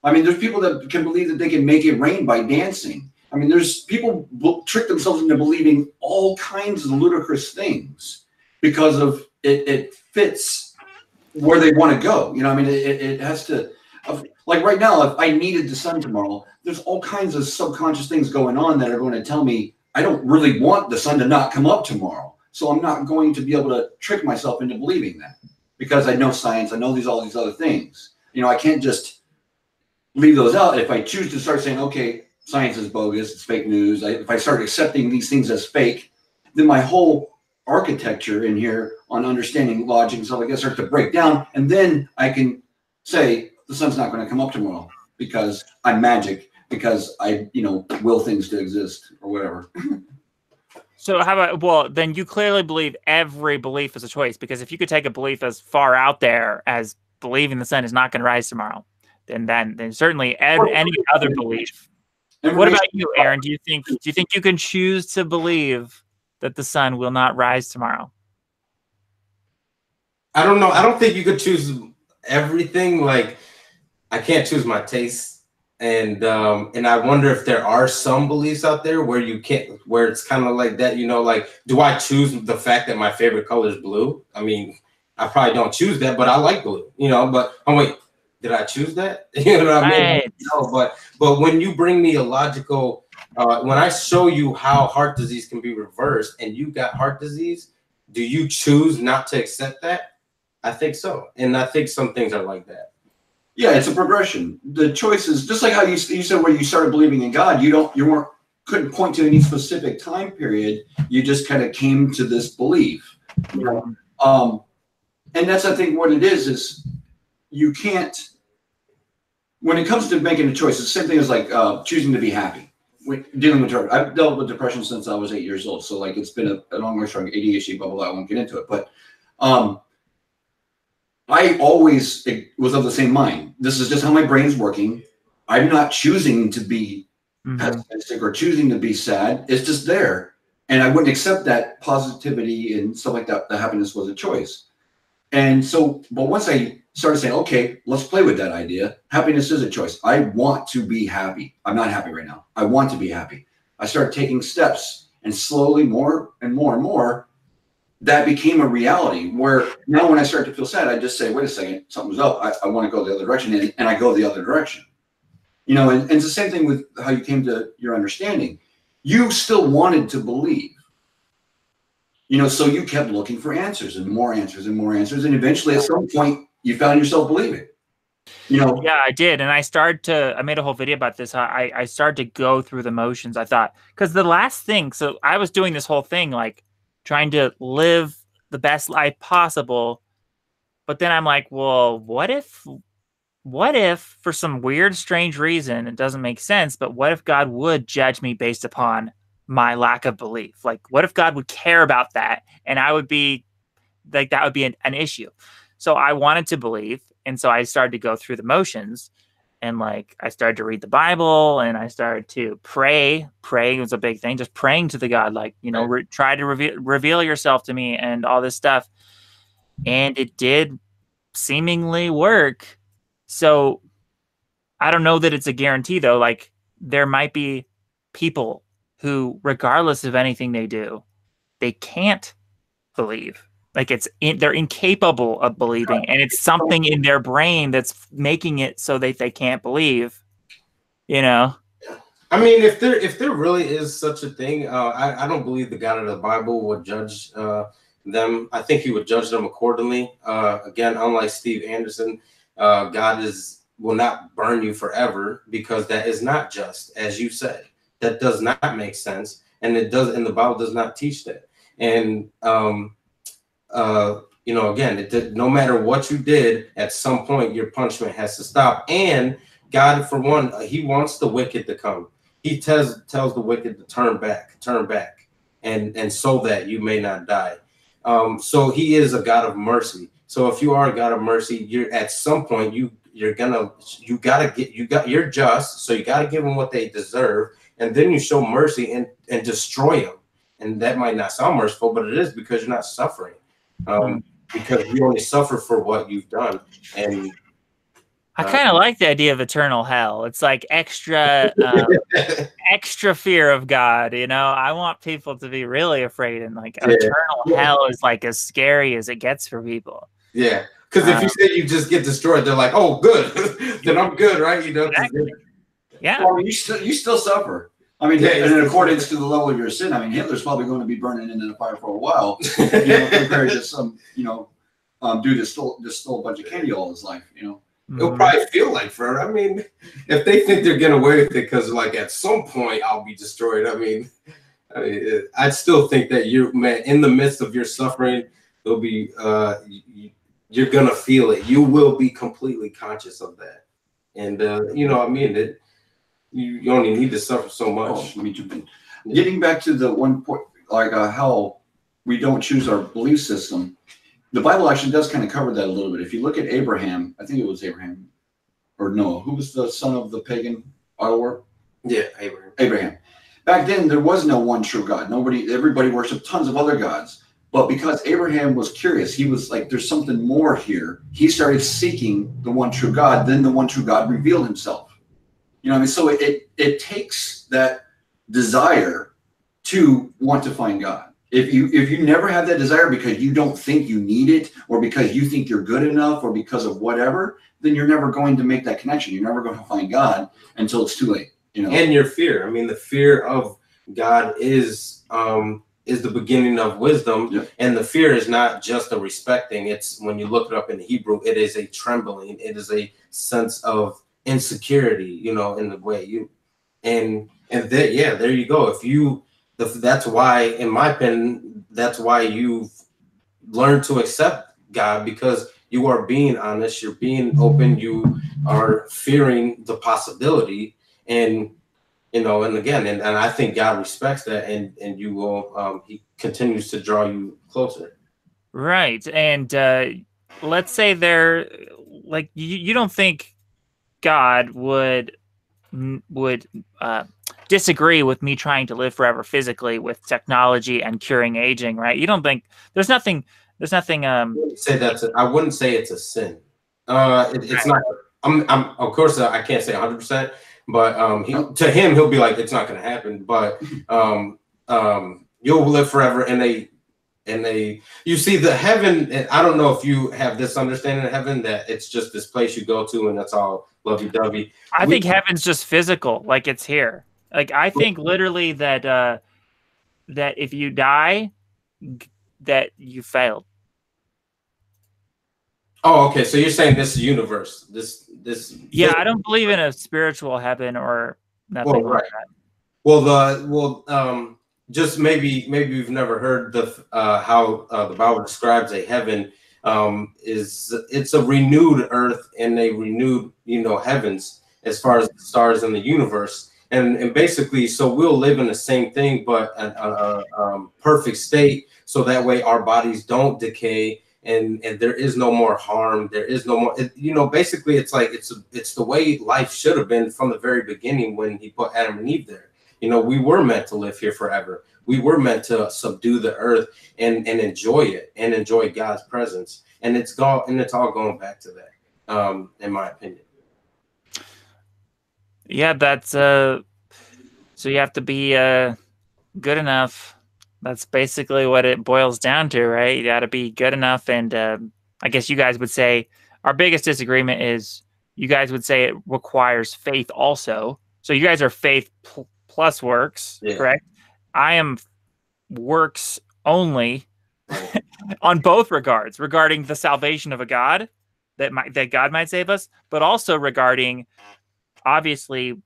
I mean, there's people that can believe that they can make it rain by dancing. I mean, there's people trick themselves into believing all kinds of ludicrous things because of it fits where they want to go. You know, I mean, it has to, like right now, if I needed the sun tomorrow, there's all kinds of subconscious things going on that are going to tell me I don't really want the sun to not come up tomorrow. So I'm not going to be able to trick myself into believing that, because I know science, I know all these other things. You know, I can't just leave those out. If I choose to start saying, okay, science is bogus, it's fake news, if I start accepting these things as fake, then my whole architecture in here on understanding logic and stuff like that starts to break down. And then I can say the sun's not going to come up tomorrow because I'm magic, because I, will things to exist or whatever. So how about, well, then you clearly believe every belief is a choice, because if you could take a belief as far out there as believing the sun is not going to rise tomorrow, then certainly any other belief. What about you, Aaron? Do you think you can choose to believe that the sun will not rise tomorrow? I don't know. I don't think you could choose everything. Like, I can't choose my taste. And I wonder if there are some beliefs out there where you can't, where it's kind of like that, like, do I choose the fact that my favorite color is blue? I mean, I probably don't choose that, but I like blue, but oh wait, did I choose that? You know what I mean? Right. No, but when you bring me a logical, when I show you how heart disease can be reversed and you got heart disease, do you choose not to accept that? I think so. And I think some things are like that. Yeah, it's a progression. The choice is just like how you said where you started believing in God. You couldn't point to any specific time period. You just kind of came to this belief. And that's, I think, what it is you can't. When it comes to making a choice, it's the same thing as like choosing to be happy. Dealing with depression. I've dealt with depression since I was 8 years old. So like it's been a long way from ADHD, blah blah blah. I won't get into it, but. I always was of the same mind. This is just how my brain's working. I'm not choosing to be pessimistic or choosing to be sad. It's just there. And I wouldn't accept that positivity and stuff like that, the happiness was a choice. And so, but once I started saying, okay, let's play with that idea. Happiness is a choice. I want to be happy. I'm not happy right now. I want to be happy. I started taking steps, and slowly more and more and more, that became a reality where now when I start to feel sad, I just say, wait a second, something's up. I want to go the other direction, and I go the other direction. And it's the same thing with how you came to your understanding. You still wanted to believe, so you kept looking for answers and more answers and more answers. And eventually at some point you found yourself believing. Yeah, I did. And I made a whole video about this. I started to go through the motions. I thought, because the last thing, so I was doing this whole thing, like, trying to live the best life possible. But then I'm like, well, what if what if, for some weird, strange reason, it doesn't make sense, but what if God would judge me based upon my lack of belief? Like, what if God would care about that, and I would be like, that would be an issue. So I wanted to believe, and so I started to go through the motions, and like I started to read the Bible, and I started to pray. Praying was a big thing, just praying to the God, like, you know, try to reveal yourself to me and all this stuff. And it did seemingly work. So I don't know that it's a guarantee, though. Like, there might be people who, regardless of anything they do, they can't believe. Like, they're incapable of believing, and it's something in their brain that's making it so that they can't believe. You know. I mean, if there really is such a thing, I don't believe the God of the Bible would judge them. I think he would judge them accordingly. Again, unlike Steve Anderson, God will not burn you forever, because that is not just, as you said. That does not make sense, and and the Bible does not teach that. And you know, again, no matter what you did, at some point your punishment has to stop. And God, for one, he wants the wicked to come. He tells the wicked to turn back, and so that you may not die. So he is a God of mercy. So if you are a God of mercy, you're at some point you're just, so you gotta give them what they deserve, and then you show mercy and destroy them. And that might not sound merciful, but it is, because you're not suffering. Because you only suffer for what you've done. And I kind of like the idea of eternal hell. It's like extra fear of God, you know. I want people to be really afraid, and like eternal hell is like as scary as it gets for people. Yeah, because if you say you just get destroyed, they're like, "Oh, good, then I'm good, right?" You know. Exactly. Yeah. Well, you still suffer. I mean, in accordance to the level of your sin. I mean, Hitler's probably going to be burning in the fire for a while, you know, compared to some, you know, dude that stole a bunch of candy all his life, you know. It'll probably feel like forever. I mean, if they think they're getting away with it because, like, at some point I'll be destroyed. I mean, I still think that in the midst of your suffering, there'll be you're gonna feel it. You will be completely conscious of that, and you know, I mean, you only need to suffer so much. Oh, let me jump in. Getting back to the one point, like how we don't choose our belief system. The Bible actually does kind of cover that a little bit. If you look at Abraham, I think it was Abraham or Noah, who was the son of the pagan idol? Yeah, Abraham. Back then, there was no one true God. Everybody worshipped tons of other gods. But because Abraham was curious, he was like, there's something more here. He started seeking the one true God. Then the one true God revealed himself. You know what I mean? So it takes that desire to want to find God. If you never have that desire because you don't think you need it, or because you think you're good enough, or because of whatever, then you're never going to make that connection. You're never going to find God until it's too late. You know? And your fear. I mean, the fear of God is the beginning of wisdom. Yep. And the fear is not just a respecting. It's, when you look it up in Hebrew, it is a trembling. It is a sense of insecurity, you know, in the way you, and that, yeah, there you go. That's why, in my opinion, that's why you've learned to accept God, because you are being honest, you're being open, you are fearing the possibility, and you know, and again, and I think God respects that, and you will, he continues to draw you closer. Right. And let's say like, you don't think God would disagree with me trying to live forever physically with technology and curing aging, right? You don't think there's nothing say that's I wouldn't say it's a sin. It's not. I'm of course I can't say 100%, but to him he'll be like, it's not going to happen, but you'll live forever, and you see the heaven, and I don't know if you have this understanding of heaven, that it's just this place you go to and that's all lovey-dovey. I think heaven's just physical, like it's here. Like, I think literally that if you die, that you failed. Oh, okay. So you're saying this universe, this. Yeah, I don't believe in a spiritual heaven or nothing like that. Just maybe you've never heard how the Bible describes a heaven. it's a renewed earth and a renewed, heavens as far as the stars in the universe. And basically, so we'll live in the same thing, but a perfect state. So that way our bodies don't decay, and there is no more harm. There is no more, basically it's like, it's the way life should have been from the very beginning when he put Adam and Eve there. We were meant to live here forever. We were meant to subdue the earth and enjoy it and enjoy God's presence. And it's all going back to that, in my opinion. Yeah, that's so you have to be good enough. That's basically what it boils down to, right? You got to be good enough. And I guess you guys would say our biggest disagreement is you guys would say it requires faith also. So you guys are faith plus works, correct? I am works only on both regards, regarding the salvation of a God, that God might save us, but also regarding, obviously,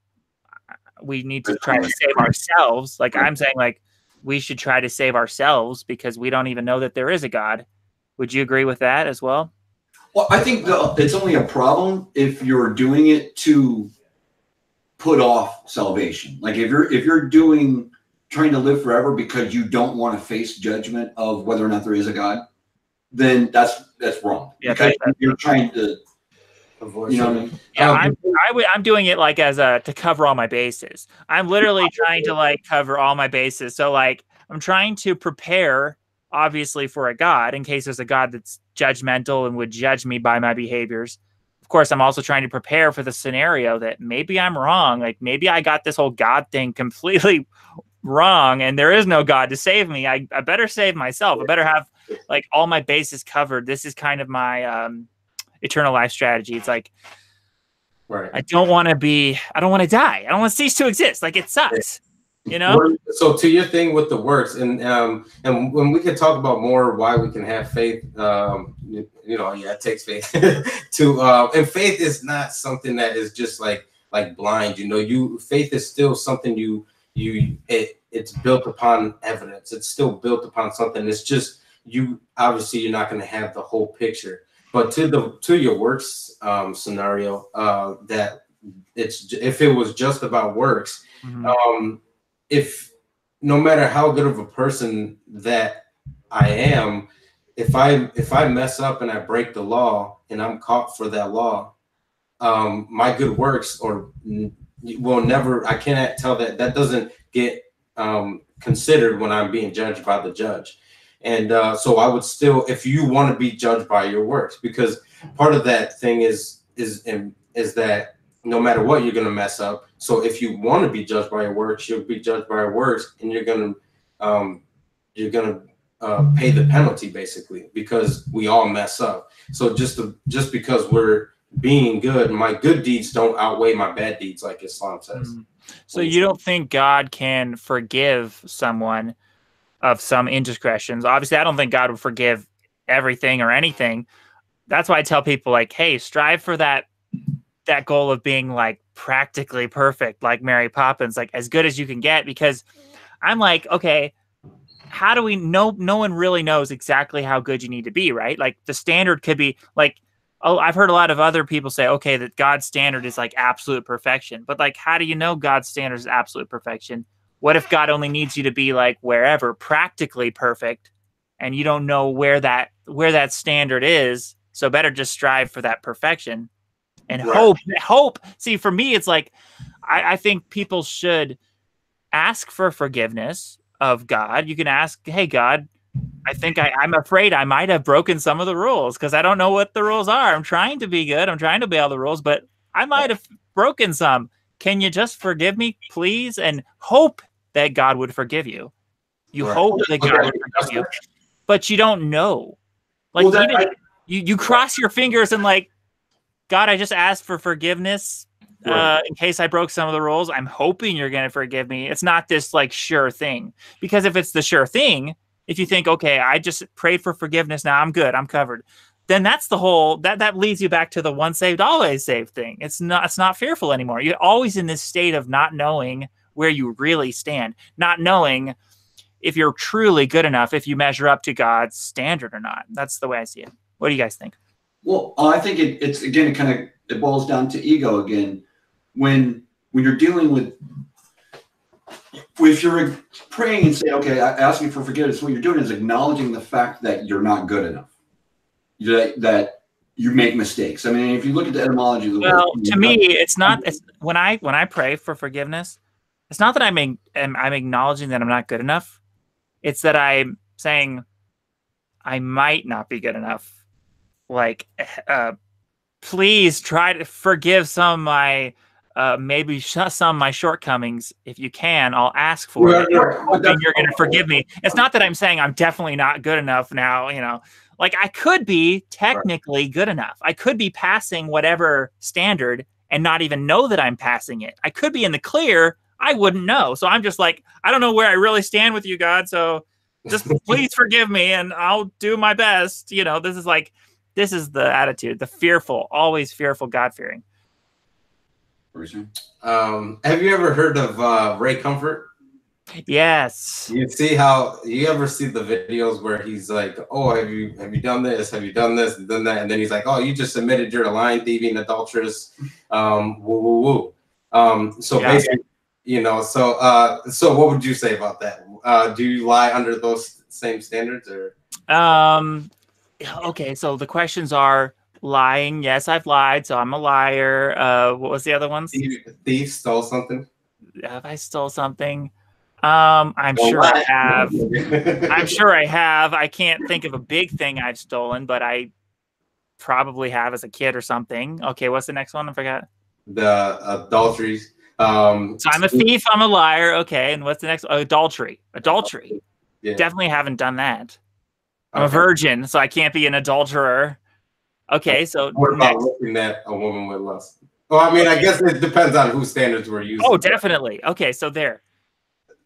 we need to try to save ourselves. Like I'm saying, like we should try to save ourselves because we don't even know that there is a God. Would you agree with that as well? Well, I think it's only a problem if you're doing it to put off salvation. Like if you're trying to live forever because you don't want to face judgment of whether or not there is a God, then that's wrong. Yeah, because you're trying to avoid. You know what I mean? Yeah, I'm doing it like as to cover all my bases. I'm literally trying to like cover all my bases. So like I'm trying to prepare, obviously, for a God in case there's a God that's judgmental and would judge me by my behaviors. Of course, I'm also trying to prepare for the scenario that maybe I'm wrong. Like maybe I got this whole God thing completely wrong and there is no God to save me. I better save myself. I better have like all my bases covered. This is kind of my eternal life strategy. It's like, right. I don't want to die. I don't want to cease to exist. Like it sucks. So to your thing with the works, and when we can talk about more why we can have faith, it takes faith and faith is not something that is just like blind. Faith is still something it's built upon evidence. It's still built upon something. It's just obviously you're not going to have the whole picture. But to your works scenario, that if it was just about works, if no matter how good of a person that I am, if I mess up and I break the law and I'm caught for that law, my good works will never. I cannot tell that doesn't get considered when I'm being judged by the judge. And so I would still, if you want to be judged by your works, because part of that thing is that no matter what, you're going to mess up. So if you want to be judged by your works, you'll be judged by your works, and you're going to pay the penalty, basically, because we all mess up. So just because we're being good, my good deeds don't outweigh my bad deeds, like Islam says. So you don't think God can forgive someone of some indiscretions? Obviously, I don't think God would forgive everything or anything. That's why I tell people, like, hey, strive for that goal of being like practically perfect, like Mary Poppins, like as good as you can get. Because I'm like, okay, how do we know? No one really knows exactly how good you need to be, right? Like the standard could be like, oh, I've heard a lot of other people say, okay, that God's standard is like absolute perfection. But like, how do you know God's standard is absolute perfection? What if God only needs you to be like wherever practically perfect, and you don't know where that standard is? So better just strive for that perfection and hope. See, for me, it's like, I think people should ask for forgiveness of God. You can ask, hey, God, I think I'm afraid I might have broken some of the rules because I don't know what the rules are. I'm trying to be good. I'm trying to obey all the rules, but I might have broken some. Can you just forgive me, please? And hope that God would forgive you. You hope that God would forgive you, but you don't know. Like, you cross your fingers and like, God, I just asked for forgiveness in case I broke some of the rules. I'm hoping you're going to forgive me. It's not this like sure thing, because if it's the sure thing, if you think, okay, I just prayed for forgiveness, now I'm good, I'm covered, then that's the whole, that leads you back to the once saved, always saved thing. It's not fearful anymore. You're always in this state of not knowing where you really stand, not knowing if you're truly good enough, if you measure up to God's standard or not. That's the way I see it. What do you guys think? Well, I think it's again, it boils down to ego again. When you're dealing with, if you're praying and say, okay, asking for forgiveness, what you're doing is acknowledging the fact that you're not good enough, that you make mistakes. I mean, if you look at the etymology of the word. Well, to me, it's not. It's, when I pray for forgiveness, it's not that I'm acknowledging that I'm not good enough. It's that I'm saying I might not be good enough. Like, please try to forgive some of my, maybe some of my shortcomings. If you can, I'll ask for it. Hoping you're going to forgive me. It's not that I'm saying I'm definitely not good enough now, you know. Like, I could be technically good enough. I could be passing whatever standard and not even know that I'm passing it. I could be in the clear. I wouldn't know. So I'm just like, I don't know where I really stand with you, God. So just please forgive me and I'll do my best. You know, this is the attitude, the fearful, always fearful, God-fearing. Have you ever heard of Ray Comfort? Yes. You ever see the videos where he's like, oh, have you done this? Have you done this and done that? And then he's like, oh, you just admitted you're a lying, thieving, adulteress. Woo, woo, woo. So yeah. Basically, you know, so what would you say about that? Do you lie under those same standards or? Okay, so the questions are lying. Yes, I've lied, so I'm a liar. What was the other ones? Thief, stole something. Have I stole something? I'm sure I have. I'm sure I have. I can't think of a big thing I've stolen, but I probably have as a kid or something. Okay, what's the next one? I forgot. The adulteries. So I'm a thief, I'm a liar. Okay, and what's the next? Adultery. Yeah. Definitely haven't done that. I'm a virgin, so I can't be an adulterer. Okay, so what about looking at a woman with lust? Well, I mean, I guess it depends on whose standards we're using. Oh, definitely. Okay, so there.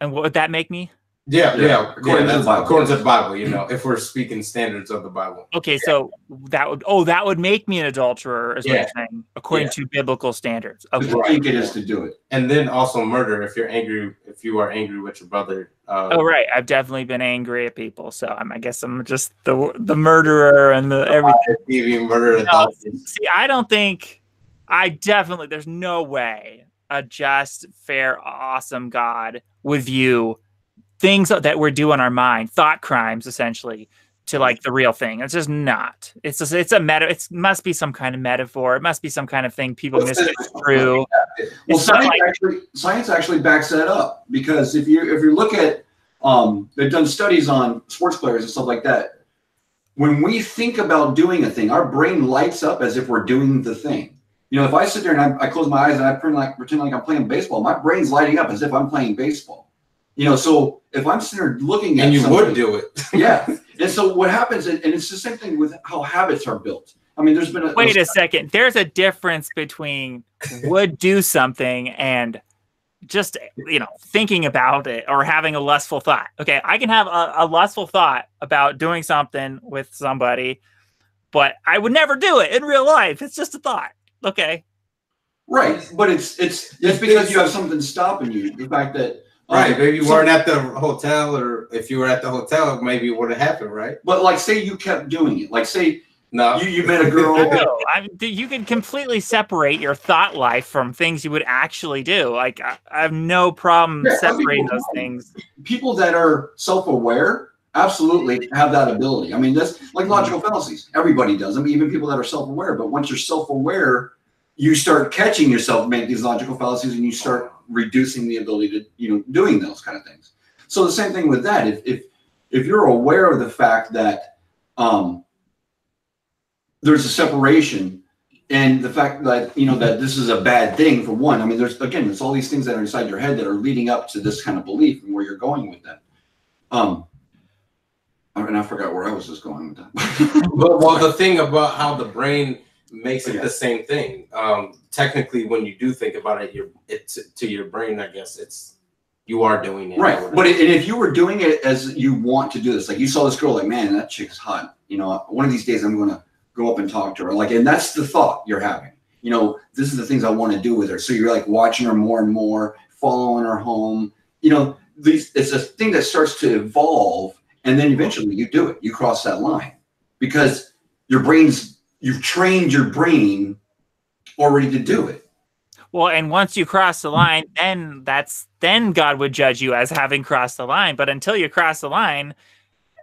And what would that make me? Yeah. According to the Bible, you know, if we're speaking standards of the Bible. Okay, so that would make me an adulterer, is what you're saying, according to biblical standards. Okay. I think it is to do it. And then also murder if you are angry with your brother. Oh, right. I've definitely been angry at people, so I guess I'm just the murderer and the everything. Murder. See, there's no way a just, fair, awesome God would view things that we're doing in our mind, thought crimes, essentially, to like the real thing. It's just not. It's it must be some kind of metaphor. It must be some kind of thing people misconstrue. Well, science actually backs that up, because if you look at they've done studies on sports players and stuff like that. When we think about doing a thing, our brain lights up as if we're doing the thing. You know, if I sit there and I close my eyes and I pretend like I'm playing baseball, my brain's lighting up as if I'm playing baseball. You know, so if I'm sitting there looking at and you would do it. Yeah. And so what happens, and it's the same thing with how habits are built. I mean, there's been wait a second. There's a difference between would do something and just, you know, thinking about it or having a lustful thought. Okay, I can have a lustful thought about doing something with somebody, but I would never do it in real life. It's just a thought. Okay. Right. But it's because you have something stopping you. The fact that right, maybe you weren't at the hotel, or if you were at the hotel, maybe it would have happened, right? But like, say you kept doing it. Like, say no, you met a girl. No, you can completely separate your thought life from things you would actually do. Like, I have no problem separating those things. People that are self-aware absolutely have that ability. I mean, that's like logical fallacies. Everybody does them, even people that are self-aware. But once you're self-aware, you start catching yourself make these logical fallacies, and you start reducing the ability to, you know, doing those kind of things. So the same thing with that. If you're aware of the fact that there's a separation, and the fact that, you know, that this is a bad thing, for one, I mean, there's all these things that are inside your head that are leading up to this kind of belief and where you're going with that. And I forgot where I was just going with that. well, the thing about how the brain makes it the same thing. Technically, when you do think about it, it's to your brain, I guess you are doing it. Right. But if you were doing it as you want to do this, like you saw this girl, like, man, that chick's hot. You know, one of these days I'm going to go up and talk to her. Like, and that's the thought you're having. You know, this is the things I want to do with her. So you're like watching her more and more, following her home. You know, it's a thing that starts to evolve, and then eventually you do it. You cross that line because you've trained your brain already to do it. Well, and once you cross the line, then God would judge you as having crossed the line. But until you cross the line,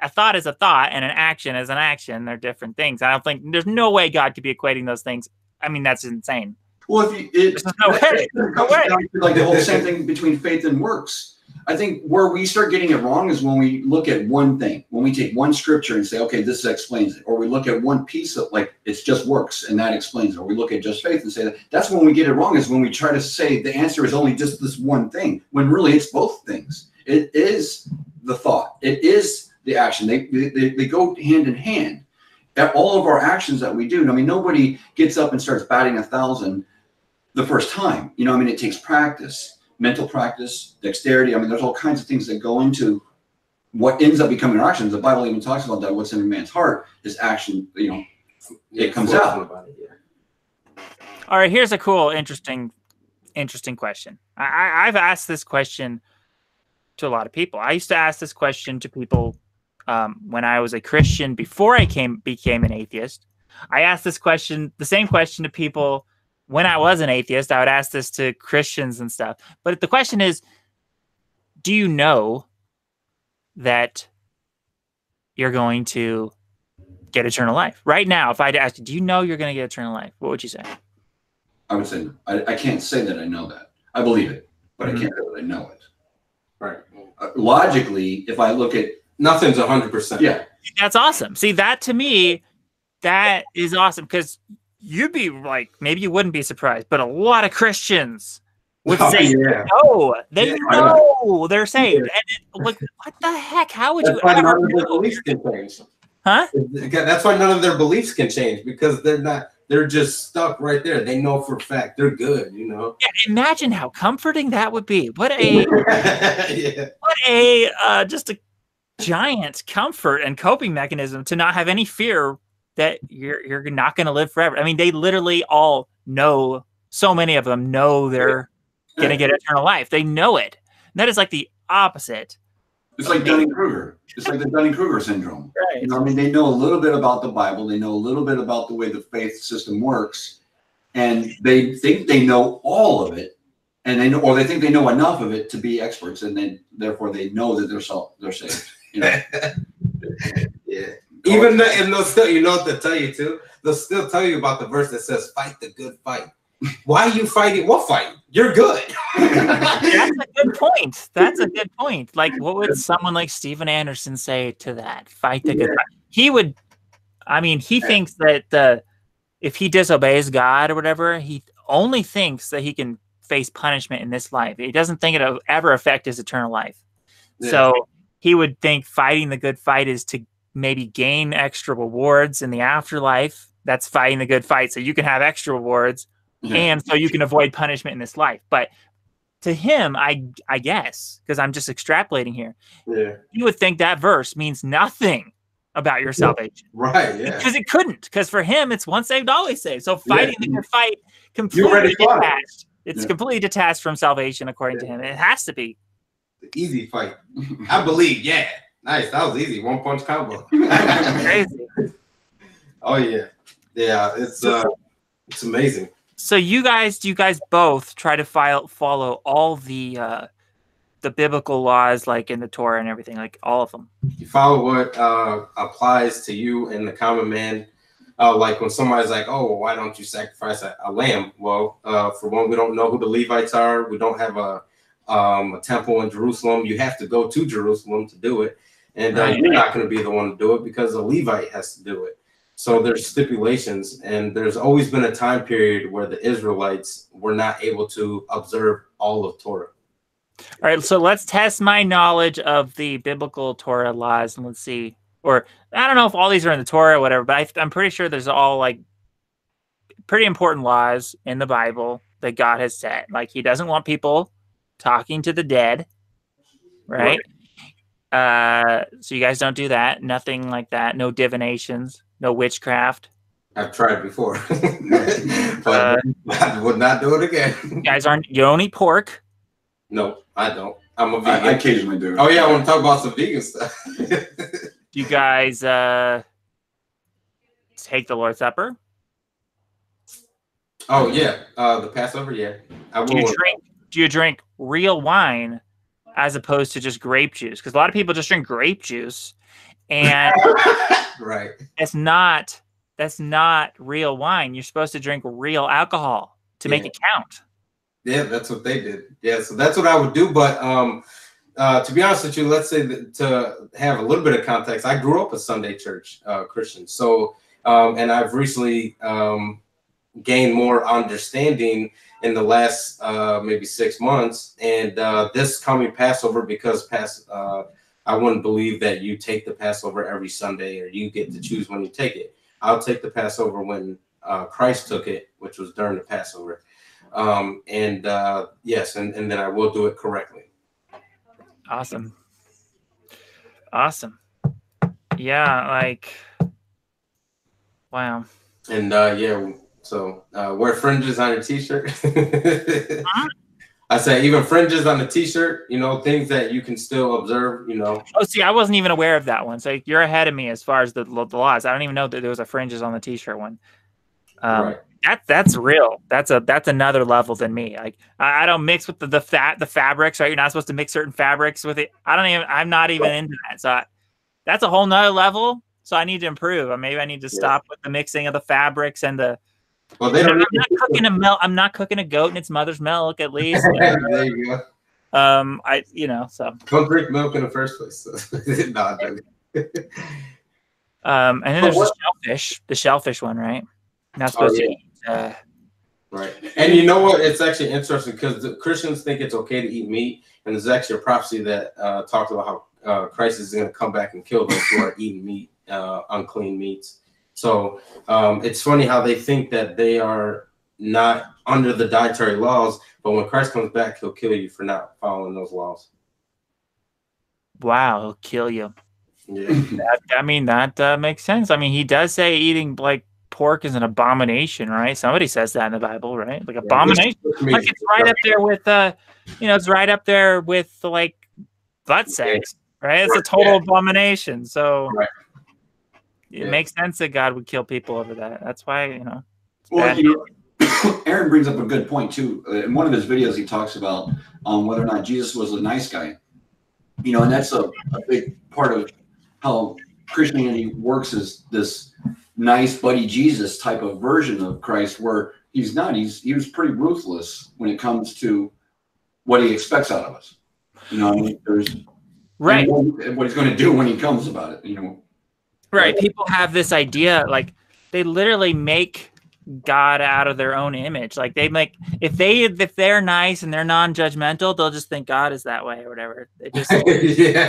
a thought is a thought and an action is an action. They're different things. I don't think there's no way God could be equating those things. I mean, that's insane. Well, there's no way. No way. Like the whole same thing between faith and works. I think where we start getting it wrong is when we look at one thing, when we take one scripture and say, okay, this explains it. Or we look at one piece of, like, it's just works and that explains it. Or we look at just faith and say that. That's when we get it wrong, is when we try to say the answer is only just this one thing, when really it's both things. It is the thought. It is the action. They go hand in hand. All of our actions that we do, I mean, nobody gets up and starts batting 1,000 the first time. You know, I mean, it takes practice. Mental practice, dexterity. I mean, there's all kinds of things that go into what ends up becoming our actions. The Bible even talks about that. What's in a man's heart is action. You know, it comes out. All right, here's a cool, interesting question. I've asked this question to a lot of people. I used to ask this question to people when I was a Christian before I became an atheist. I asked this question, the same question, to people when I was an atheist. I would ask this to Christians and stuff. But the question is, do you know that you're going to get eternal life? Right now, if I'd ask you, do you know you're going to get eternal life? What would you say? I would say, I can't say that I know that. I believe it, but I can't say that I know it. Right. Logically, if I look at... Nothing's 100%. Yeah. That's awesome. See, that to me, that is awesome, because you'd be like, maybe you wouldn't be surprised, but a lot of Christians would say, no, they know they're saved. And like, what the heck? How would you ever know? Their beliefs can change. Huh? That's why none of their beliefs can change, because they're just stuck right there. They know for a fact they're good, you know? Yeah, imagine how comforting that would be. What a just a giant comfort and coping mechanism to not have any fear that you're not going to live forever. I mean, they literally all know, so many of them know they're going to get eternal life. They know it. And that is like the opposite. It's like Dunning-Kruger. It's like the Dunning-Kruger syndrome. Right. You know, I mean, they know a little bit about the Bible. They know a little bit about the way the faith system works. And they think they know all of it. And they know, or they think they know enough of it to be experts. And then therefore they know that they're saved. You know? Yeah. Even and they'll still, you know what they'll tell you too? They'll still tell you about the verse that says, fight the good fight. Why are you fighting? What fight? You're good. That's a good point. That's a good point. Like, what would someone like Steven Anderson say to that? Fight the good fight. He would, I mean, he thinks that if he disobeys God or whatever, he only thinks that he can face punishment in this life. He doesn't think it'll ever affect his eternal life. Yeah. So he would think fighting the good fight is to maybe gain extra rewards in the afterlife. That's fighting the good fight. So you can have extra rewards, and so you can avoid punishment in this life. But to him, I guess, because I'm just extrapolating here, he would think that verse means nothing about your salvation. Right, yeah. Because it couldn't. Because for him, it's once saved, always saved. So fighting the good fight completely detached. It's completely detached from salvation, according to him. It has to be. The easy fight. I believe, Nice. That was easy. One punch combo. Crazy. Oh yeah. Yeah, it's amazing. So do you guys both try to follow all the biblical laws, like in the Torah and everything, like all of them? You follow what applies to you and the common man. Like when somebody's like, oh, well, why don't you sacrifice a lamb? Well, for one, we don't know who the Levites are. We don't have a temple in Jerusalem. You have to go to Jerusalem to do it. And you're not going to be the one to do it because a Levite has to do it. So there's stipulations, and there's always been a time period where the Israelites were not able to observe all of Torah. All right, so let's test my knowledge of the biblical Torah laws, and let's see. Or I don't know if all these are in the Torah or whatever, but I'm pretty sure there's all like pretty important laws in the Bible that God has set. Like he doesn't want people talking to the dead, right? So you guys don't do that. Nothing like that. No divinations. No witchcraft. I've tried before, but I would not do it again. You guys you don't eat pork. No, I don't. I'm a vegan. I occasionally do. Oh yeah, I want to talk about some vegan stuff. You guys take the Lord's Supper? Oh yeah, the Passover. Yeah, I will. Do you drink real wine as opposed to just grape juice? Because a lot of people just drink grape juice, and right. that's not real wine. You're supposed to drink real alcohol to make it count. Yeah, that's what they did. Yeah, so that's what I would do. But to be honest with you, let's say that to have a little bit of context, I grew up a Sunday church Christian. So, and I've recently gained more understanding in the last maybe 6 months. And this coming Passover, because I wouldn't believe that you take the Passover every Sunday or you get to choose when you take it. I'll take the Passover when Christ took it, which was during the Passover. Yes, and then I will do it correctly. Awesome. Yeah, like, wow. And yeah, so wear fringes on your t-shirt. I say even fringes on the t-shirt, you know, things that you can still observe, you know. Oh, see, I wasn't even aware of that one. So you're ahead of me as far as the laws. I don't even know that there was a fringes on the t-shirt one. Right. That's real. That's another level than me. Like I don't mix with the fabrics, right? You're not supposed to mix certain fabrics with it. I'm not even into that. So that's a whole nother level. So I need to improve. Maybe I need to stop with the mixing of the fabrics and the. Well, I'm not cooking a goat in its mother's milk, at least. There you go. So don't drink milk in the first place. So. No, and then there's the shellfish one, right? Not supposed to eat. Right. And you know what? It's actually interesting because the Christians think it's okay to eat meat. And there's actually a prophecy that talks about how Christ is going to come back and kill those who are eating meat, unclean meats. So it's funny how they think that they are not under the dietary laws, but when Christ comes back, he'll kill you for not following those laws. Wow, he'll kill you. Yeah. That makes sense. I mean, he does say eating like pork is an abomination, right? Somebody says that in the Bible, right? Like abomination. Like it's right up there with it's right up there with like butt sex, right? It's a total abomination. So it makes sense that God would kill people over that. That's why, Well, Aaron brings up a good point too. In one of his videos, he talks about whether or not Jesus was a nice guy. And that's a big part of how Christianity works, is this nice buddy Jesus type of version of Christ, where he's not. He was pretty ruthless when it comes to what he expects out of us. There's right what he's going to do when he comes about it. Right. People have this idea, like they literally make God out of their own image. Like they make if they're nice and they're non-judgmental, they'll just think God is that way or whatever. They just ridiculous.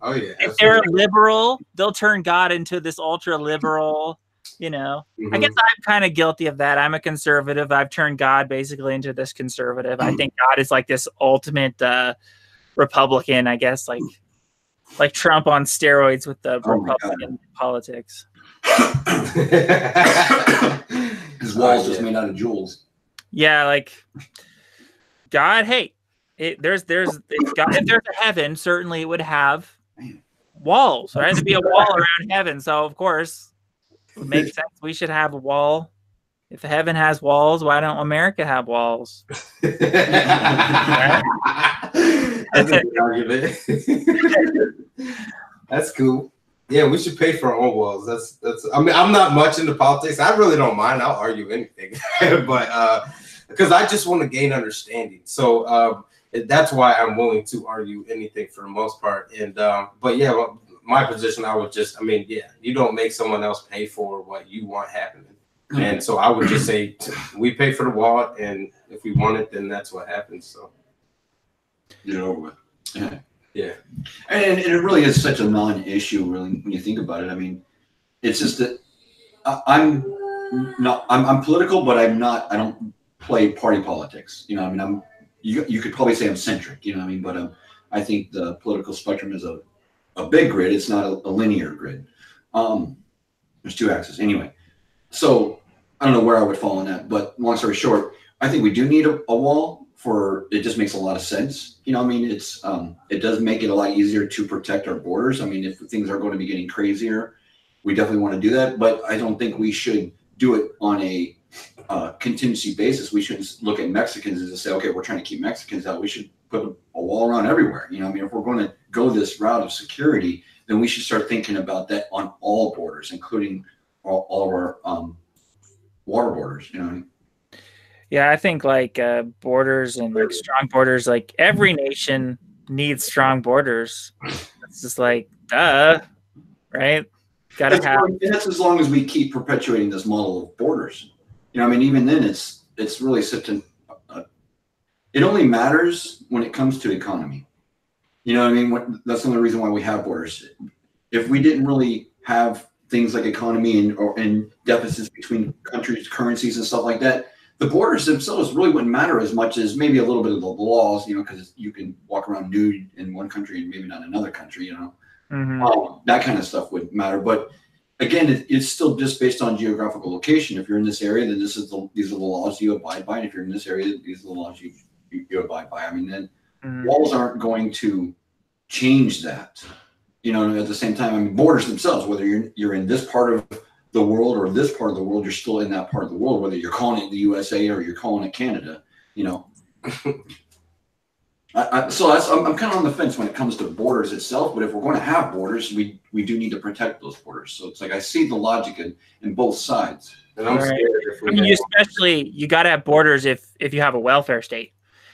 Oh yeah. If they're liberal, they'll turn God into this ultra liberal. I guess I'm kind of guilty of that. I'm a conservative. I've turned God basically into this conservative. I think God is like this ultimate Republican, I guess, like Trump on steroids with the Republican politics. His walls just made out of jewels. Yeah, like God. Hey, if there's a heaven, certainly it would have walls, right? There'd be a wall around heaven. So of course, it would make sense. We should have a wall. If heaven has walls, why don't America have walls? That's a good argument. That's cool. Yeah, we should pay for our own walls. That's. I mean, I'm not much into politics. I really don't mind. I'll argue anything, but because I just want to gain understanding. So that's why I'm willing to argue anything for the most part. And but yeah, my position, I would just. I mean, yeah, you don't make someone else pay for what you want happening. And so I would just say we pay for the wall, and if we want it, then that's what happens. So yeah. And it really is such a non-issue, really, when you think about it. I mean, it's just that I'm political, but I'm not. I don't play party politics. I mean, you could probably say I'm centric. What I mean, but I think the political spectrum is a big grid. It's not a linear grid. There's two axes anyway. So I don't know where I would fall on that, but long story short, I think we do need a wall. It just makes a lot of sense. I mean, it does make it a lot easier to protect our borders. I mean, if things are going to be getting crazier we definitely want to do that, but I don't think we should do it on a contingency basis. We shouldn't look at Mexicans and say, okay, we're trying to keep Mexicans out. We should put a wall around everywhere. You know, I mean, if we're going to go this route of security, then we should start thinking about that on all borders, including all of our water borders. You know. Yeah, I think like borders and like strong borders, like every nation needs strong borders. It's just like, duh, right? Gotta have. That's as long as we keep perpetuating this model of borders. You know, I mean, even then, it's really such an. It only matters when it comes to economy. You know what I mean? That's the only reason why we have borders. If we didn't really have things like economy and deficits between countries, currencies, and stuff like that, the borders themselves really wouldn't matter as much as maybe a little bit of the laws, you know, because you can walk around nude in one country and maybe not in another country, you know. That kind of stuff would matter. But again, it's still just based on geographical location. If you're in this area, then these are the laws you abide by. And if you're in this area, these are the laws you abide by. I mean, then walls aren't going to change that. You know, at the same time, I mean, borders themselves, whether you're in this part of the world or this part of the world, you're still in that part of the world, whether you're calling it the USA or you're calling it Canada, you know. So I'm kind of on the fence when it comes to borders itself, but if we're going to have borders, we do need to protect those borders. So it's like I see the logic in both sides. And I'm scared if we you got to have borders if you have a welfare state.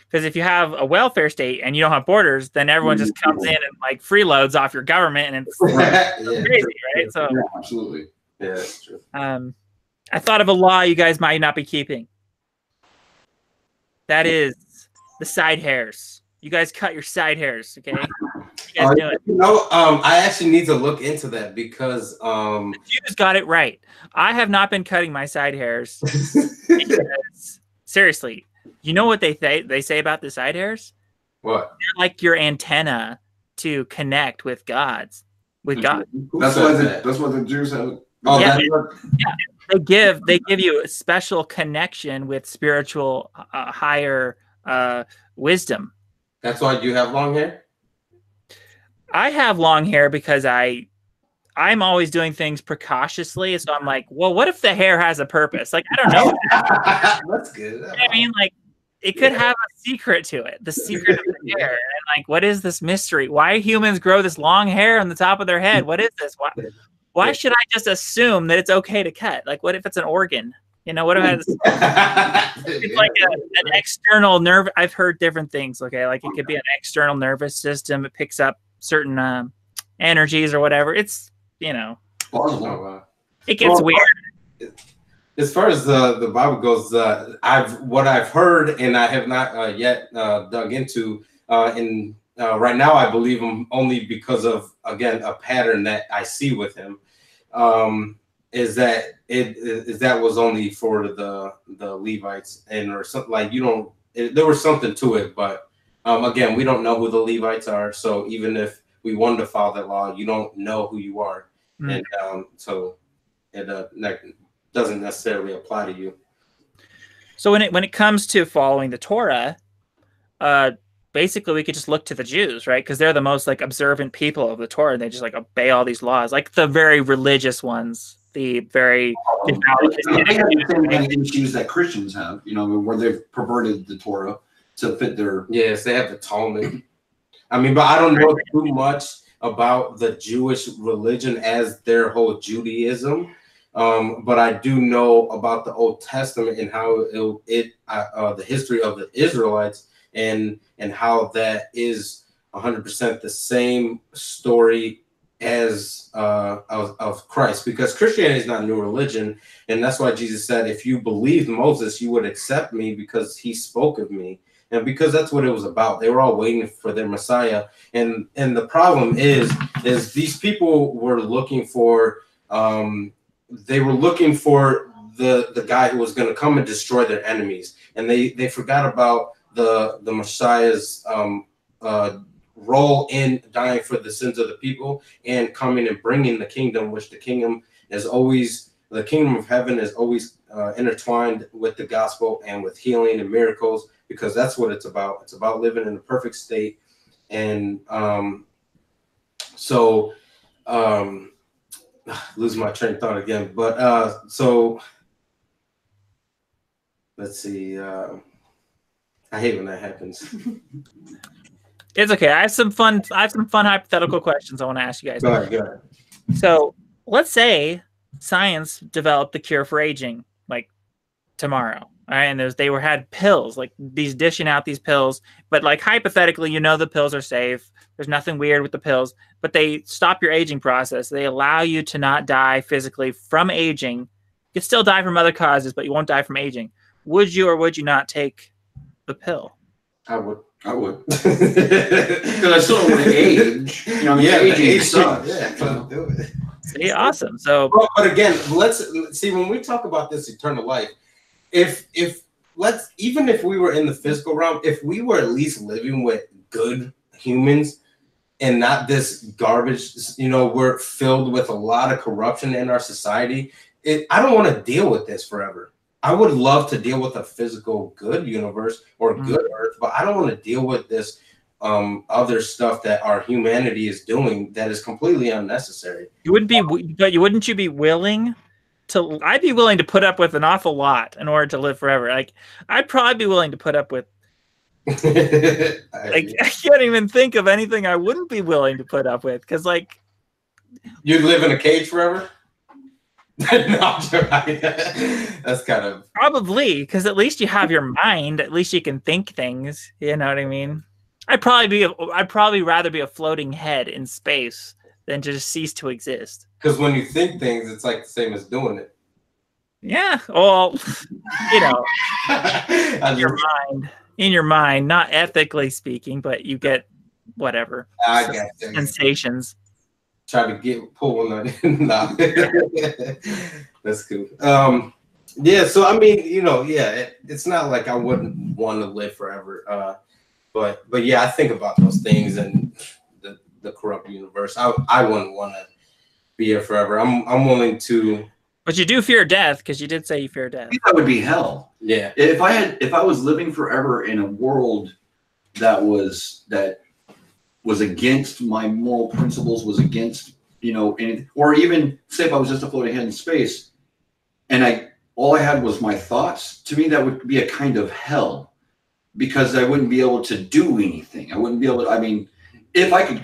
Because if you have a welfare state and you don't have borders, then everyone just comes in and like freeloads off your government, and it's crazy, right? So yeah, absolutely, yeah, that's true. I thought of a law you guys might not be keeping. That is the side hairs. You guys cut your side hairs, okay? You guys do it. No, I actually need to look into that because the Jews got it right. I have not been cutting my side hairs. Because, seriously, you know what they say about the side hairs? What? They're like your antenna to connect with God. That's what the Jews have. Oh, yeah, yeah. They give you a special connection with spiritual higher wisdom. That's why you have long hair? I have long hair because I'm always doing things precautiously. So I'm like, well, what if the hair has a purpose? Like, I don't know. That's good. You know what I mean, like, it could have a secret to it. The secret of the hair. And like, what is this mystery? Why humans grow this long hair on the top of their head? What is this? Why should I just assume that it's okay to cut? Like, what if it's an organ? You know, what if it's like an external nerve? I've heard different things. Okay, like it could be an external nervous system. It picks up certain energies or whatever. It's, you know, it gets weird. As far as the Bible goes, what I've heard and I have not yet dug into. Right now, I believe him only because of, again, a pattern that I see with him. Is that that was only for the Levites or something, like there was something to it, but again, we don't know who the Levites are, so even if we wanted to follow that law, you don't know who you are, and so it doesn't necessarily apply to you. So when it comes to following the Torah, basically we could just look to the Jews, right? Because they're the most like observant people of the Torah, and they just like obey all these laws, like the very religious ones. The very issues that Christians have, you know, where they've perverted the Torah to fit their. Yes, they have the Talmud. I mean, but I don't know too much about the Jewish religion as their whole Judaism, but I do know about the Old Testament and how the history of the Israelites and how that is 100% the same story as of Christ, because Christianity is not a new religion, and that's why Jesus said, if you believed Moses, you would accept me because he spoke of me, and because that's what it was about. They were all waiting for their Messiah, and the problem is these people were looking for the guy who was going to come and destroy their enemies, and they forgot about the Messiah's role in dying for the sins of the people and coming and bringing the kingdom, which the kingdom of heaven is always intertwined with the gospel and with healing and miracles, because that's what it's about. It's about living in a perfect state. And lose my train of thought again. But so let's see. I hate when that happens. It's okay. I have some fun hypothetical questions I want to ask you guys. Go ahead. So let's say science developed the cure for aging, like tomorrow. All right, and they had pills, like these dishing out these pills, but like hypothetically, you know, the pills are safe. There's nothing weird with the pills, but they stop your aging process. They allow you to not die physically from aging. You could still die from other causes, but you won't die from aging. Would you or would you not take the pill? I would. Because I still don't want to age. You know, yeah, aging sucks. Yeah, do it. See, awesome. So, but again, let's see when we talk about this eternal life. Even if we were in the physical realm, if we were at least living with good humans and not this garbage, you know, we're filled with a lot of corruption in our society. I don't want to deal with this forever. I would love to deal with a physical good universe or good earth, but I don't want to deal with this other stuff that our humanity is doing that is completely unnecessary. Wouldn't you be willing to? I'd be willing to put up with an awful lot in order to live forever. Like I'd probably be willing to put up with. I can't even think of anything I wouldn't be willing to put up with because, like, you'd live in a cage forever. No, that's kind of probably because at least you have your mind. At least you can think things. You know what I mean? I'd probably rather be a floating head in space than to just cease to exist. Because when you think things, it's like the same as doing it. Yeah. Well, you know, in your mind, not ethically speaking, but you get whatever sensations. Try to pull one on it. Nah. That's cool. Yeah, so I mean, you know, yeah, it's not like I wouldn't want to live forever. But yeah, I think about those things and the corrupt universe. I wouldn't want to be here forever. I'm willing to. But you do fear death because you did say you fear death. That would be hell. Yeah. If I was living forever in a world that was against my moral principles, was against, you know, anything, or even say if I was just a floating head in space and all I had was my thoughts, to me that would be a kind of hell because I wouldn't be able to do anything. I wouldn't be able to, I mean, if I could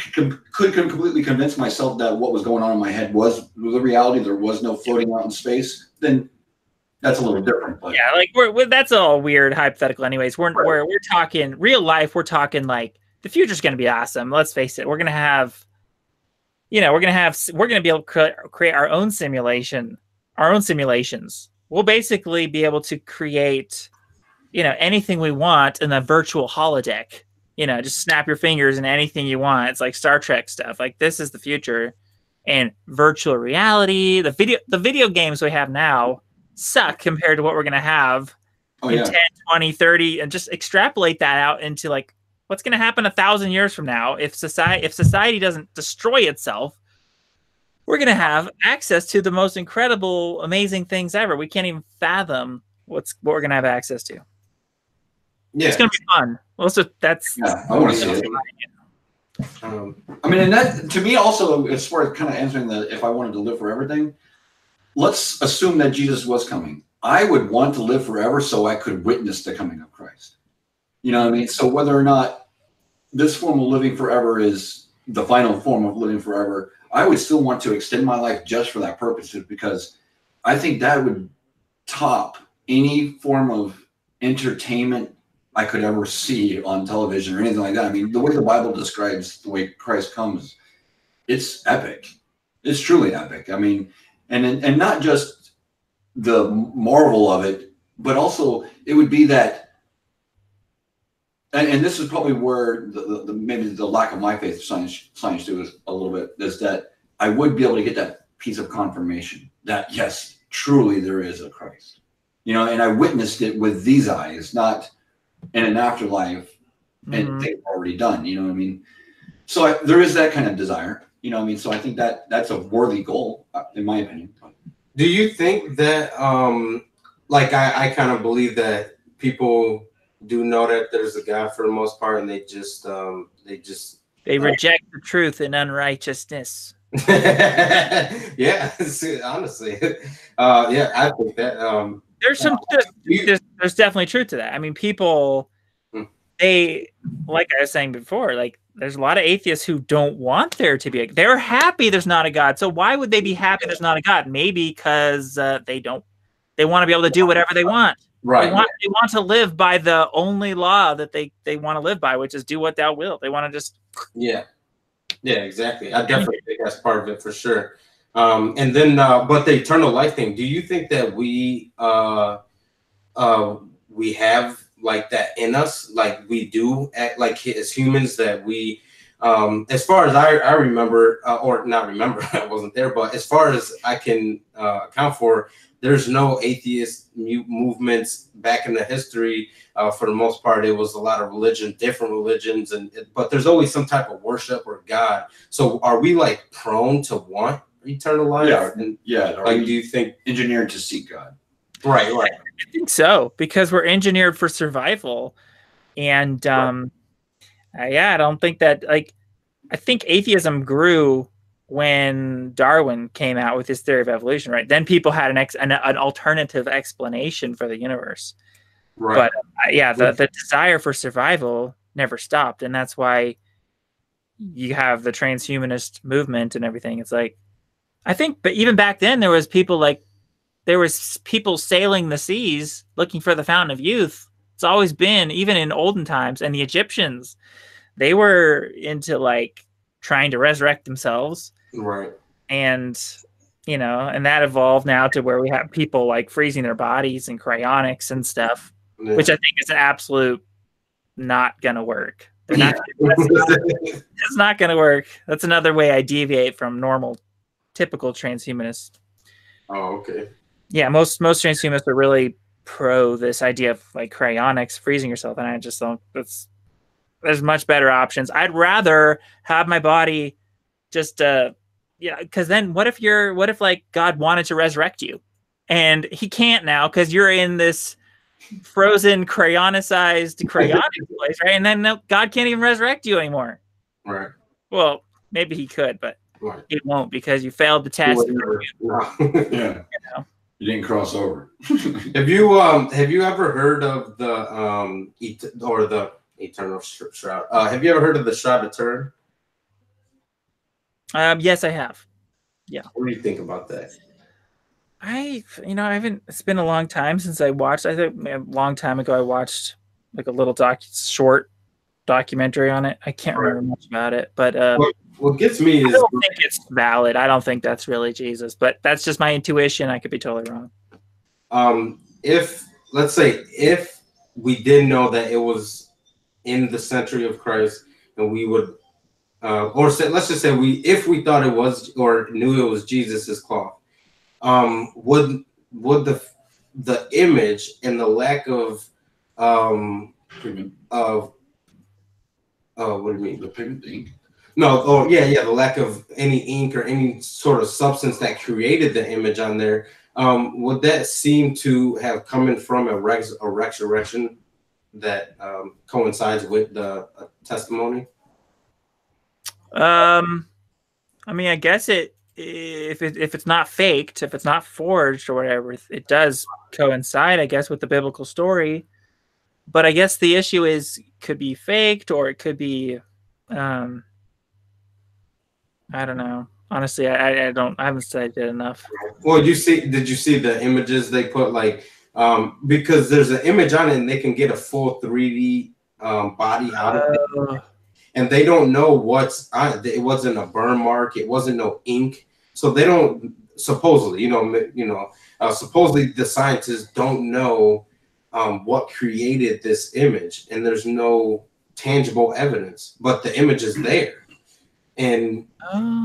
completely convince myself that what was going on in my head was the reality, there was no floating out in space, then that's a little different. But yeah, like that's all weird hypothetical anyways. We're talking real life, we're talking like the future's going to be awesome. Let's face it. We're going to have, you know, we're going to be able to create our own simulations. We'll basically be able to create, you know, anything we want in a virtual holodeck. You know, just snap your fingers and anything you want. It's like Star Trek stuff. Like this is the future, and virtual reality. The video games we have now suck compared to what we're going to have in 10, 20, 30, and just extrapolate that out into like what's going to happen 1,000 years from now. If society doesn't destroy itself, we're going to have access to the most incredible, amazing things ever. We can't even fathom what we're going to have access to. Yeah. It's going to be fun. Also, I want to see it. I mean, and that to me also is where kind of answering if I wanted to live for everything. Let's assume that Jesus was coming. I would want to live forever so I could witness the coming of Christ. You know what I mean? So whether or not this form of living forever is the final form of living forever, I would still want to extend my life just for that purpose, because I think that would top any form of entertainment I could ever see on television or anything like that. I mean, the way the Bible describes the way Christ comes, it's epic. It's truly epic. I mean, and not just the marvel of it, but also it would be that, and this is probably where maybe the lack of my faith science too is a little bit, is that I would be able to get that piece of confirmation that yes, truly there is a Christ, you know, and I witnessed it with these eyes, not in an afterlife and they've already done, you know what I mean? So there is that kind of desire, you know what I mean? So I think that's a worthy goal, in my opinion. Do you think that, like I kind of believe that people do know that there's a God for the most part, and they reject the truth in unrighteousness. Yeah, honestly, yeah, I think that there's definitely truth to that. I mean, people, they, like I was saying before, like there's a lot of atheists who don't want there to be they're happy there's not a God. So why would they be happy there's not a God? Maybe because they want to be able to do whatever they want. Right. They want to live by the only law that they want to live by, which is do what thou wilt. They want to just yeah, exactly. I definitely think that's part of it for sure. And then, but the eternal life thing. Do you think that we have like that in us, like we do act like as humans that we, as far as I remember, or not remember, I wasn't there, but as far as I can account for, there's no atheist movements back in the history. For the most part, it was a lot of religion, different religions, but there's always some type of worship or God. So are we like prone to want eternal life? Yeah. Like, do you think engineered to seek God? Right. I think so, because we're engineered for survival. And yeah, I don't think that, like, I think atheism grew when Darwin came out with his theory of evolution, right? Then people had an alternative explanation for the universe. Right. But yeah, the desire for survival never stopped. And that's why you have the transhumanist movement and everything. It's like, I think, but even back then there was people sailing the seas looking for the fountain of youth. It's always been, even in olden times. And the Egyptians, they were into like trying to resurrect themselves. Right. And, you know, and that evolved now to where we have people like freezing their bodies and cryonics and stuff, which I think is an absolute not going to work. It's not going to work. That's another way I deviate from normal, typical transhumanists. Oh, okay. Yeah, most transhumanists are really pro this idea of like cryonics, freezing yourself, and I just don't. There's much better options. I'd rather have my body just because then what if like God wanted to resurrect you, and he can't now because you're in this frozen cryonicized cryonic place, right? And then God can't even resurrect you anymore. Right. Well, maybe he could, but he won't because you failed the test. Yeah. You didn't cross over. Have you ever heard of the eternal shroud? Have you ever heard of the Shroud of Turin? Yes, I have. Yeah. What do you think about that? I haven't. It's been a long time since I watched. I think a long time ago I watched like a little short documentary on it. I can't remember much about it, but what gets me is I don't think it's valid. I don't think that's really Jesus, but that's just my intuition. I could be totally wrong. If we did know that it was in the century of Christ, and we would, let's just say if we thought it was or knew it was Jesus's cloth, would the image and the lack of what do you mean? The pigment ink? No, the lack of any ink or any sort of substance that created the image on there, would that seem to have coming from a resurrection that coincides with the testimony? I mean, I guess if it's not faked, if it's not forged or whatever, it does coincide, I guess, with the biblical story. But I guess the issue is could be faked or it could be, I don't know. Honestly, I haven't studied it enough. Well, did you see the images they put, like, because there's an image on it and they can get a full 3D body out of it, and they don't know what's on it. It wasn't a burn mark. It wasn't no ink. So they don't supposedly, supposedly the scientists don't know what created this image, and there's no tangible evidence, but the image is there. And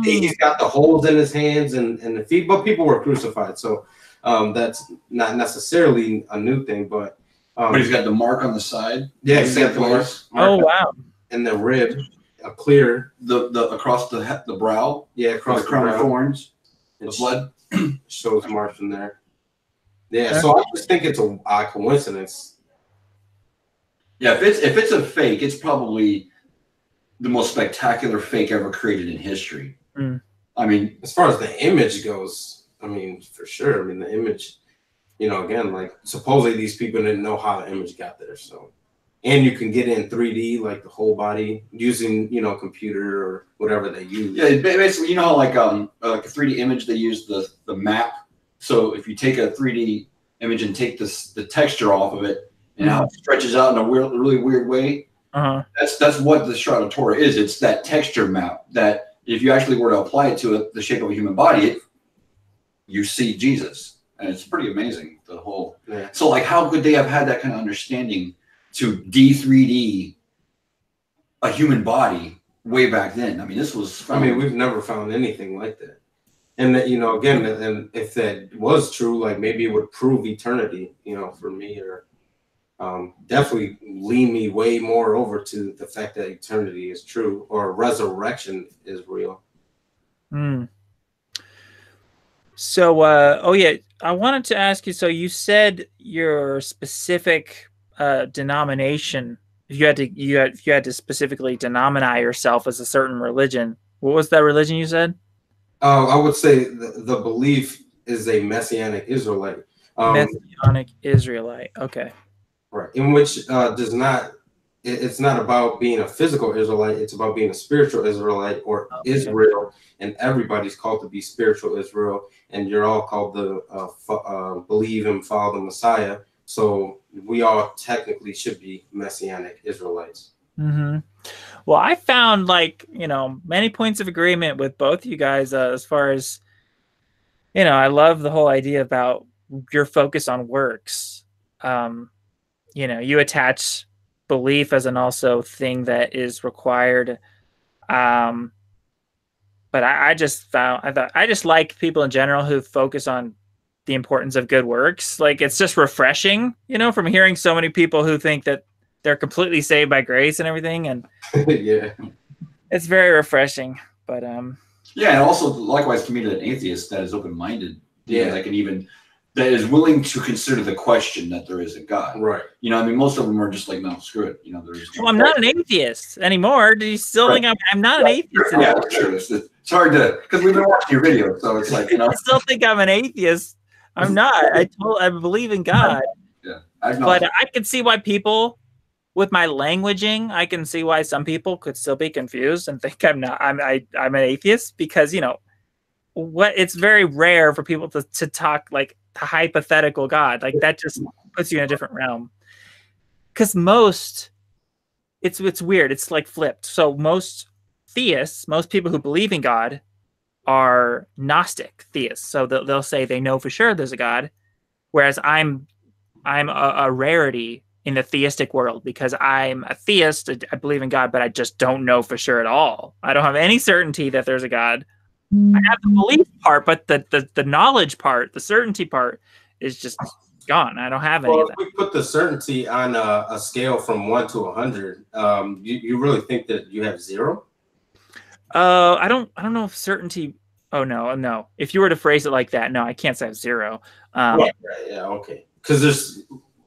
he's got the holes in his hands and the feet, but people were crucified, so that's not necessarily a new thing. But he's got the mark on the side. Yeah, exactly. Oh wow! And the rib, a clear the across the brow. Yeah, across the crown of thorns. The blood shows marks in there. Yeah, so I just think it's a coincidence. Yeah, if it's a fake, it's probably the most spectacular fake ever created in history. I mean, as far as the image goes, I mean, for sure. I mean, the image, you know, again, like supposedly these people didn't know how the image got there. So, and you can get in 3D, like the whole body using, you know, computer or whatever they use. Yeah, basically, you know, like a 3D image, they use the map. So if you take a 3D image and take the texture off of it and how it stretches out in a really weird way, that's what the Shroud of Torah is. It's that texture map that if you actually were to apply it to the shape of a human body, you see Jesus. And it's pretty amazing, the whole. Yeah. So, like, how could they have had that kind of understanding to D3D a human body way back then? I mean, this was. I mean, we've never found anything like that. And that, you know, again, and if that was true, like maybe it would prove eternity, you know, for me, or definitely lean me way more over to the fact that eternity is true or resurrection is real. So, oh yeah, I wanted to ask you. So you said your specific denomination. If you had to specifically denominize yourself as a certain religion, what was that religion you said? I would say the belief is a Messianic Israelite. Messianic Israelite. Okay. Right. In which does not. It's not about being a physical Israelite. It's about being a spiritual Israelite or Israel. And everybody's called to be spiritual Israel. And you're all called to believe and follow the Messiah. So we all technically should be Messianic Israelites. Well, I found, like, you know, many points of agreement with both you guys as far as, you know, I love the whole idea about your focus on works. You know, you attach belief as an also thing that is required. But I just like people in general who focus on the importance of good works. Like, it's just refreshing, you know, from hearing so many people who think that they're completely saved by grace and everything. And yeah, it's very refreshing. But yeah, and also likewise to meet an atheist that is open-minded. Yeah, that is willing to consider the question that there is a God. Right. You know, I mean, most of them are just like, no, screw it. You know, there's. Well, I'm not an atheist anymore. Do you still think I'm not an atheist anymore? Yeah, sure. It's hard to, because we've been watching your videos, so it's like, you know. I still think I'm an atheist. I'm not. I believe in God. Yeah. But I can see why people, with my languaging, I can see why some people could still be confused and think I'm an atheist, because, you know, it's very rare for people to talk like a hypothetical God. Like, that just puts you in a different realm. Because it's weird. It's like flipped. So most theists, most people who believe in God, are Gnostic theists. So they'll say they know for sure there's a God, whereas I'm a rarity in the theistic world, because I'm a theist. I believe in God, but I just don't know for sure at all. I don't have any certainty that there's a God. I have the belief part, but the knowledge part, the certainty part, is just gone. I don't have any of that. If we put the certainty on a scale from 1 to 100, you really think that you have 0? I don't know if certainty. Oh no. If you were to phrase it like that, no, I can't say I have 0. Right, yeah, okay.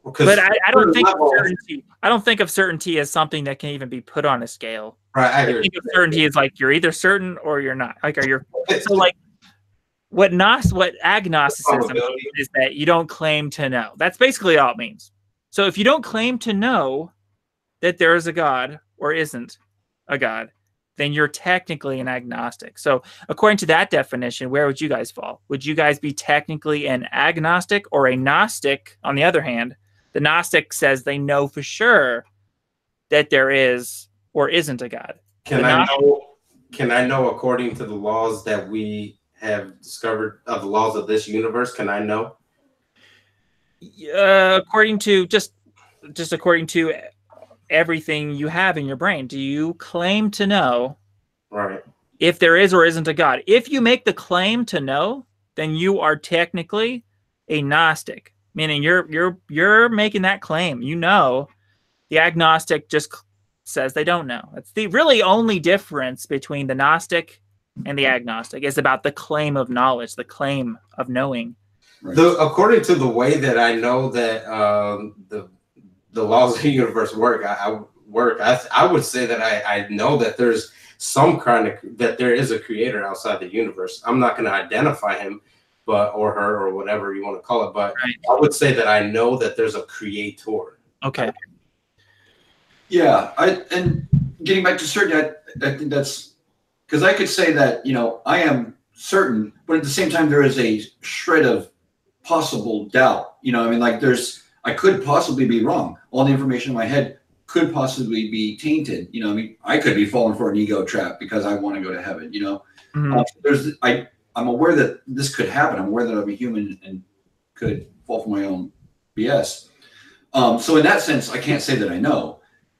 But I don't think of certainty. I don't think of certainty as something that can even be put on a scale. Right. I think of certainty is like you're either certain or you're not. Like, so like what agnosticism means is that you don't claim to know. That's basically all it means. So if you don't claim to know that there is a God or isn't a God, then you're technically an agnostic. So according to that definition, where would you guys fall? Would you guys be technically an agnostic or a Gnostic? On the other hand, the Gnostic says they know for sure that there is or isn't a God. Can I know according to the laws that we have discovered, of the laws of this universe? Can I know? According to just according to everything you have in your brain, do you claim to know if there is or isn't a God? If you make the claim to know, then you are technically a Gnostic, meaning you're making that claim. You know, the agnostic just says they don't know. It's the really only difference between the Gnostic and the agnostic is about the claim of knowledge, the claim of knowing. Right. According to the way that I know that the laws of the universe work, I would say that I know that there's some kind of, that there is a creator outside the universe. I'm not going to identify him, or her, or whatever you want to call it, but I would say that I know that there's a creator. Okay. Yeah, and getting back to certainty, I think that's because I could say that, you know, I am certain, but at the same time there is a shred of possible doubt. You know, I mean, like I could possibly be wrong. All the information in my head could possibly be tainted. You know, I mean, I could be falling for an ego trap because I want to go to heaven. You know, I'm aware that this could happen. I'm aware that I'm a human and could fall for my own BS. So in that sense, I can't say that I know,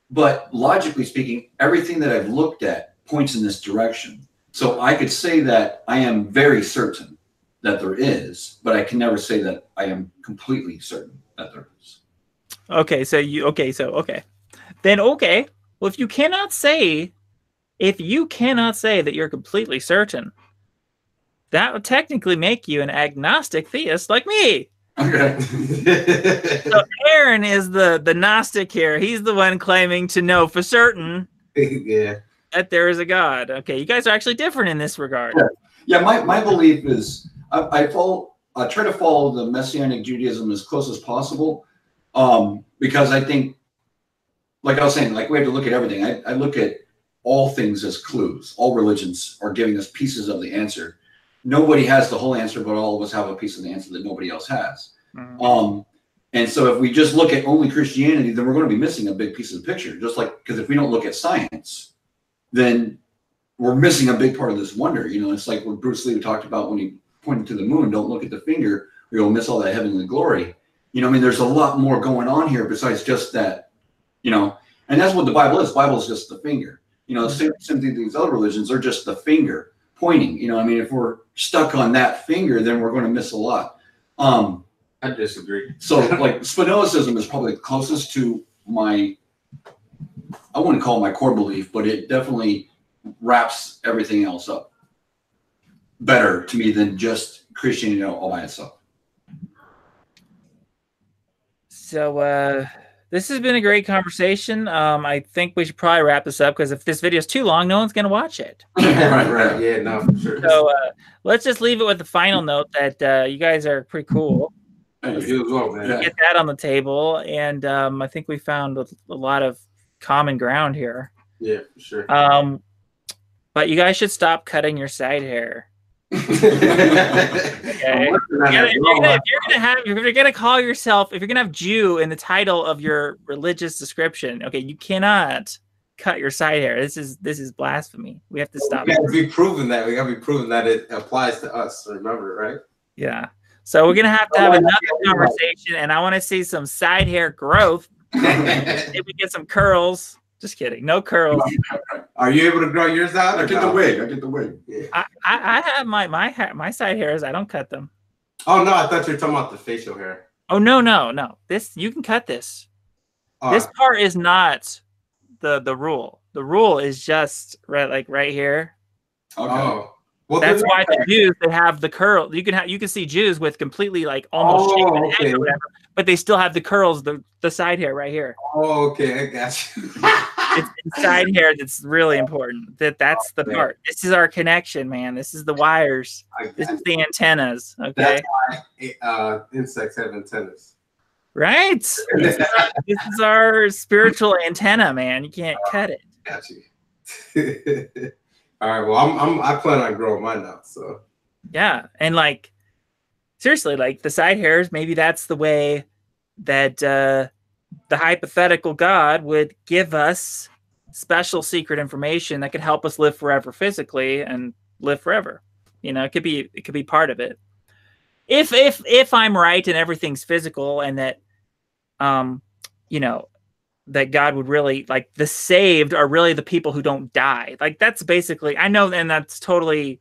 but logically speaking, everything that I've looked at points in this direction. So I could say that I am very certain that there is, but I can never say that I am completely certain that there is. Okay. Well, if you cannot say that you're completely certain, that would technically make you an agnostic theist like me. Okay. So Aaron is the Gnostic here. He's the one claiming to know for certain that there is a God. Okay, you guys are actually different in this regard. Yeah, my belief is I try to follow the Messianic Judaism as close as possible, because I think, like I was saying, like we have to look at everything. I look at all things as clues. All religions are giving us pieces of the answer. Nobody has the whole answer, but all of us have a piece of the answer that nobody else has. And so if we just look at only Christianity, then we're going to be missing a big piece of the picture. Just like, because if we don't look at science, then we're missing a big part of this wonder. You know, it's like what Bruce Lee talked about when he pointed to the moon. Don't look at the finger, or you'll miss all that heavenly glory. You know, I mean, there's a lot more going on here besides just that, you know, and that's what the Bible is. The Bible is just the finger. You know, same thing, these other religions are just the finger pointing. You know, I mean, if we're stuck on that finger, then we're going to miss a lot. I disagree. So like Spinozism is probably closest to I wouldn't call it my core belief, but it definitely wraps everything else up better to me than just Christianity all by itself. So this has been a great conversation. I think we should probably wrap this up, because if this video is too long, no one's going to watch it. Right. Yeah, no, for sure. So let's just leave it with the final note that you guys are pretty cool. You as well, man. Get that on the table, and I think we found a lot of common ground here. Yeah, for sure. But you guys should stop cutting your side hair. Okay. If you're gonna call yourself, if you're gonna have Jew in the title of your religious description, okay, you cannot cut your side hair. This is blasphemy. We have to stop. We gotta be proven that. We gotta be proven that it applies to us. Remember, right? Yeah. So we're gonna have to have another conversation, and I want to see some side hair growth. If we get some curls. Just kidding. No curls. Are you able to grow yours out? I get the wig. Yeah. I have my side hairs. I don't cut them. Oh no, I thought you were talking about the facial hair. Oh no. This, you can cut this. This part is not the rule. The rule is just right here. Okay. Oh. Well, that's why the Jews, they have the curl. You can see Jews with completely like almost shaven heads or whatever, but they still have the curls, the side hair right here. Oh, okay, I got you. It's the side hair that's really important. That's the part. This is our connection, man. This is the wires. This is the antennas. Okay. That's why insects have antennas. Right. This is our spiritual antenna, man. You can't cut it. Got you. All right. Well, I plan on growing mine out. So. Yeah, and like seriously, like the side hairs, maybe that's the way that the hypothetical God would give us special secret information that could help us live forever physically and live forever. You know, it could be part of it. If I'm right and everything's physical, and that you know, that God would really, like, the saved are really the people who don't die. Like, that's basically, I know, and that's totally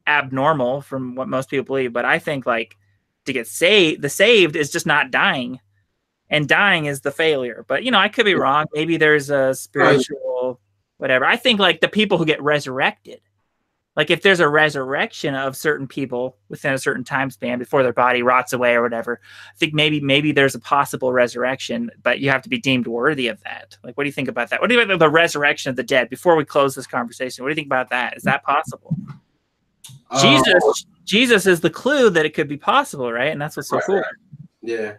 abnormal from what most people believe, but I think, like, to get saved, the saved is just not dying, and dying is the failure. But, you know, I could be wrong. Maybe there's a spiritual whatever. I think, like, the people who get resurrected, Like if there's a resurrection of certain people within a certain time span before their body rots away or whatever, I think maybe there's a possible resurrection, but you have to be deemed worthy of that. Like, what do you think about that? What do you think about the resurrection of the dead? Before we close this conversation, what do you think about that? Is that possible? Jesus is the clue that it could be possible, right? And that's what's so cool. Yeah.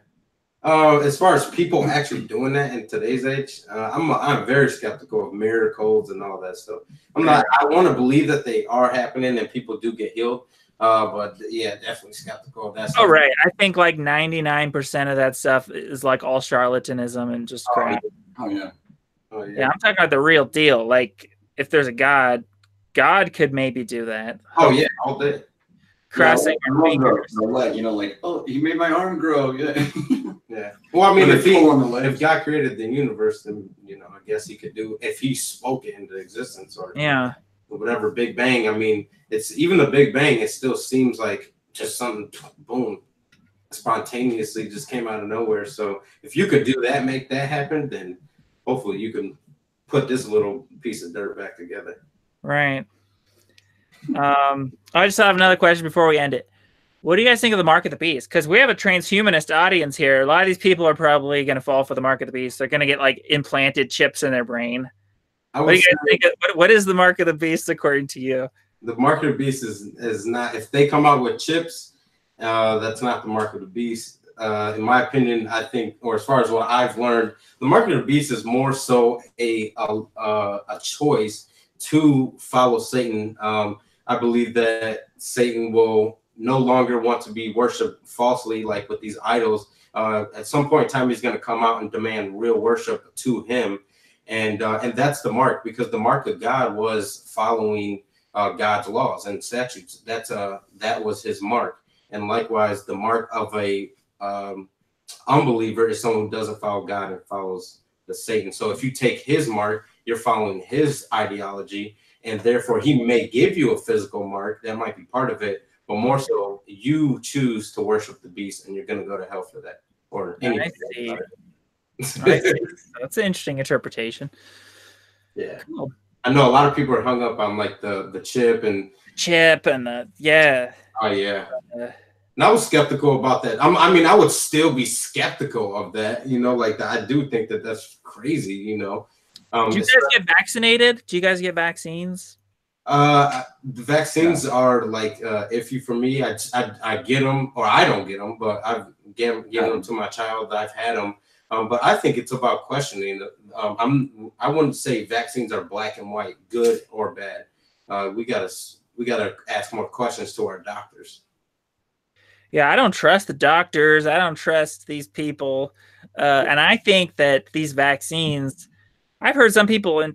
As far as people actually doing that in today's age, I'm very skeptical of miracles and all that stuff. I want to believe that they are happening and people do get healed. But yeah, definitely skeptical of that stuff. Oh, right. I think like 99% of that stuff is like all charlatanism and just crap. Yeah, I'm talking about the real deal. Like if there's a God could maybe do that. Oh yeah, all day. Crossing your fingers. Leg, like, oh, he made my arm grow. Yeah. Yeah. Well, I mean, if God created the universe, then I guess he could do if he spoke it into existence or whatever Big Bang. I mean, it's even the Big Bang. It still seems like just something boom, spontaneously just came out of nowhere. So if you could do that, make that happen, then hopefully you can put this little piece of dirt back together. Right. I just have another question before we end it. What do you guys think of the mark of the beast? Because we have a transhumanist audience here. A lot of these people are probably going to fall for the mark of the beast. They're going to get like implanted chips in their brain. What do you guys think what is the mark of the beast according to you? The mark of the beast is not, if they come out with chips, that's not the mark of the beast. In my opinion, I think, or as far as what I've learned, the mark of the beast is more so a choice to follow Satan. I believe that Satan will no longer want to be worshipped falsely, like with these idols. At some point in time, he's going to come out and demand real worship to him. And that's the mark, because the mark of God was following God's laws and statutes. That was his mark. And likewise, the mark of a unbeliever is someone who doesn't follow God and follows the Satan. So if you take his mark, you're following his ideology, and therefore he may give you a physical mark. That might be part of it, but more so you choose to worship the beast, and you're going to go to hell for that. Or anything. I see. That's an interesting interpretation. Yeah. Cool. I know a lot of people are hung up on like the chip and the yeah. Oh yeah. And I was skeptical about that. I mean, I would still be skeptical of that. Like I do think that that's crazy. Do you guys get vaccinated? Do you guys get vaccines? The vaccines are like iffy for me. I get them, or I don't get them, but I've given them to my child. I've had them, but I think it's about questioning. I wouldn't say vaccines are black and white, good or bad. We gotta ask more questions to our doctors. Yeah, I don't trust the doctors. I don't trust these people, and I think that these vaccines. I've heard some people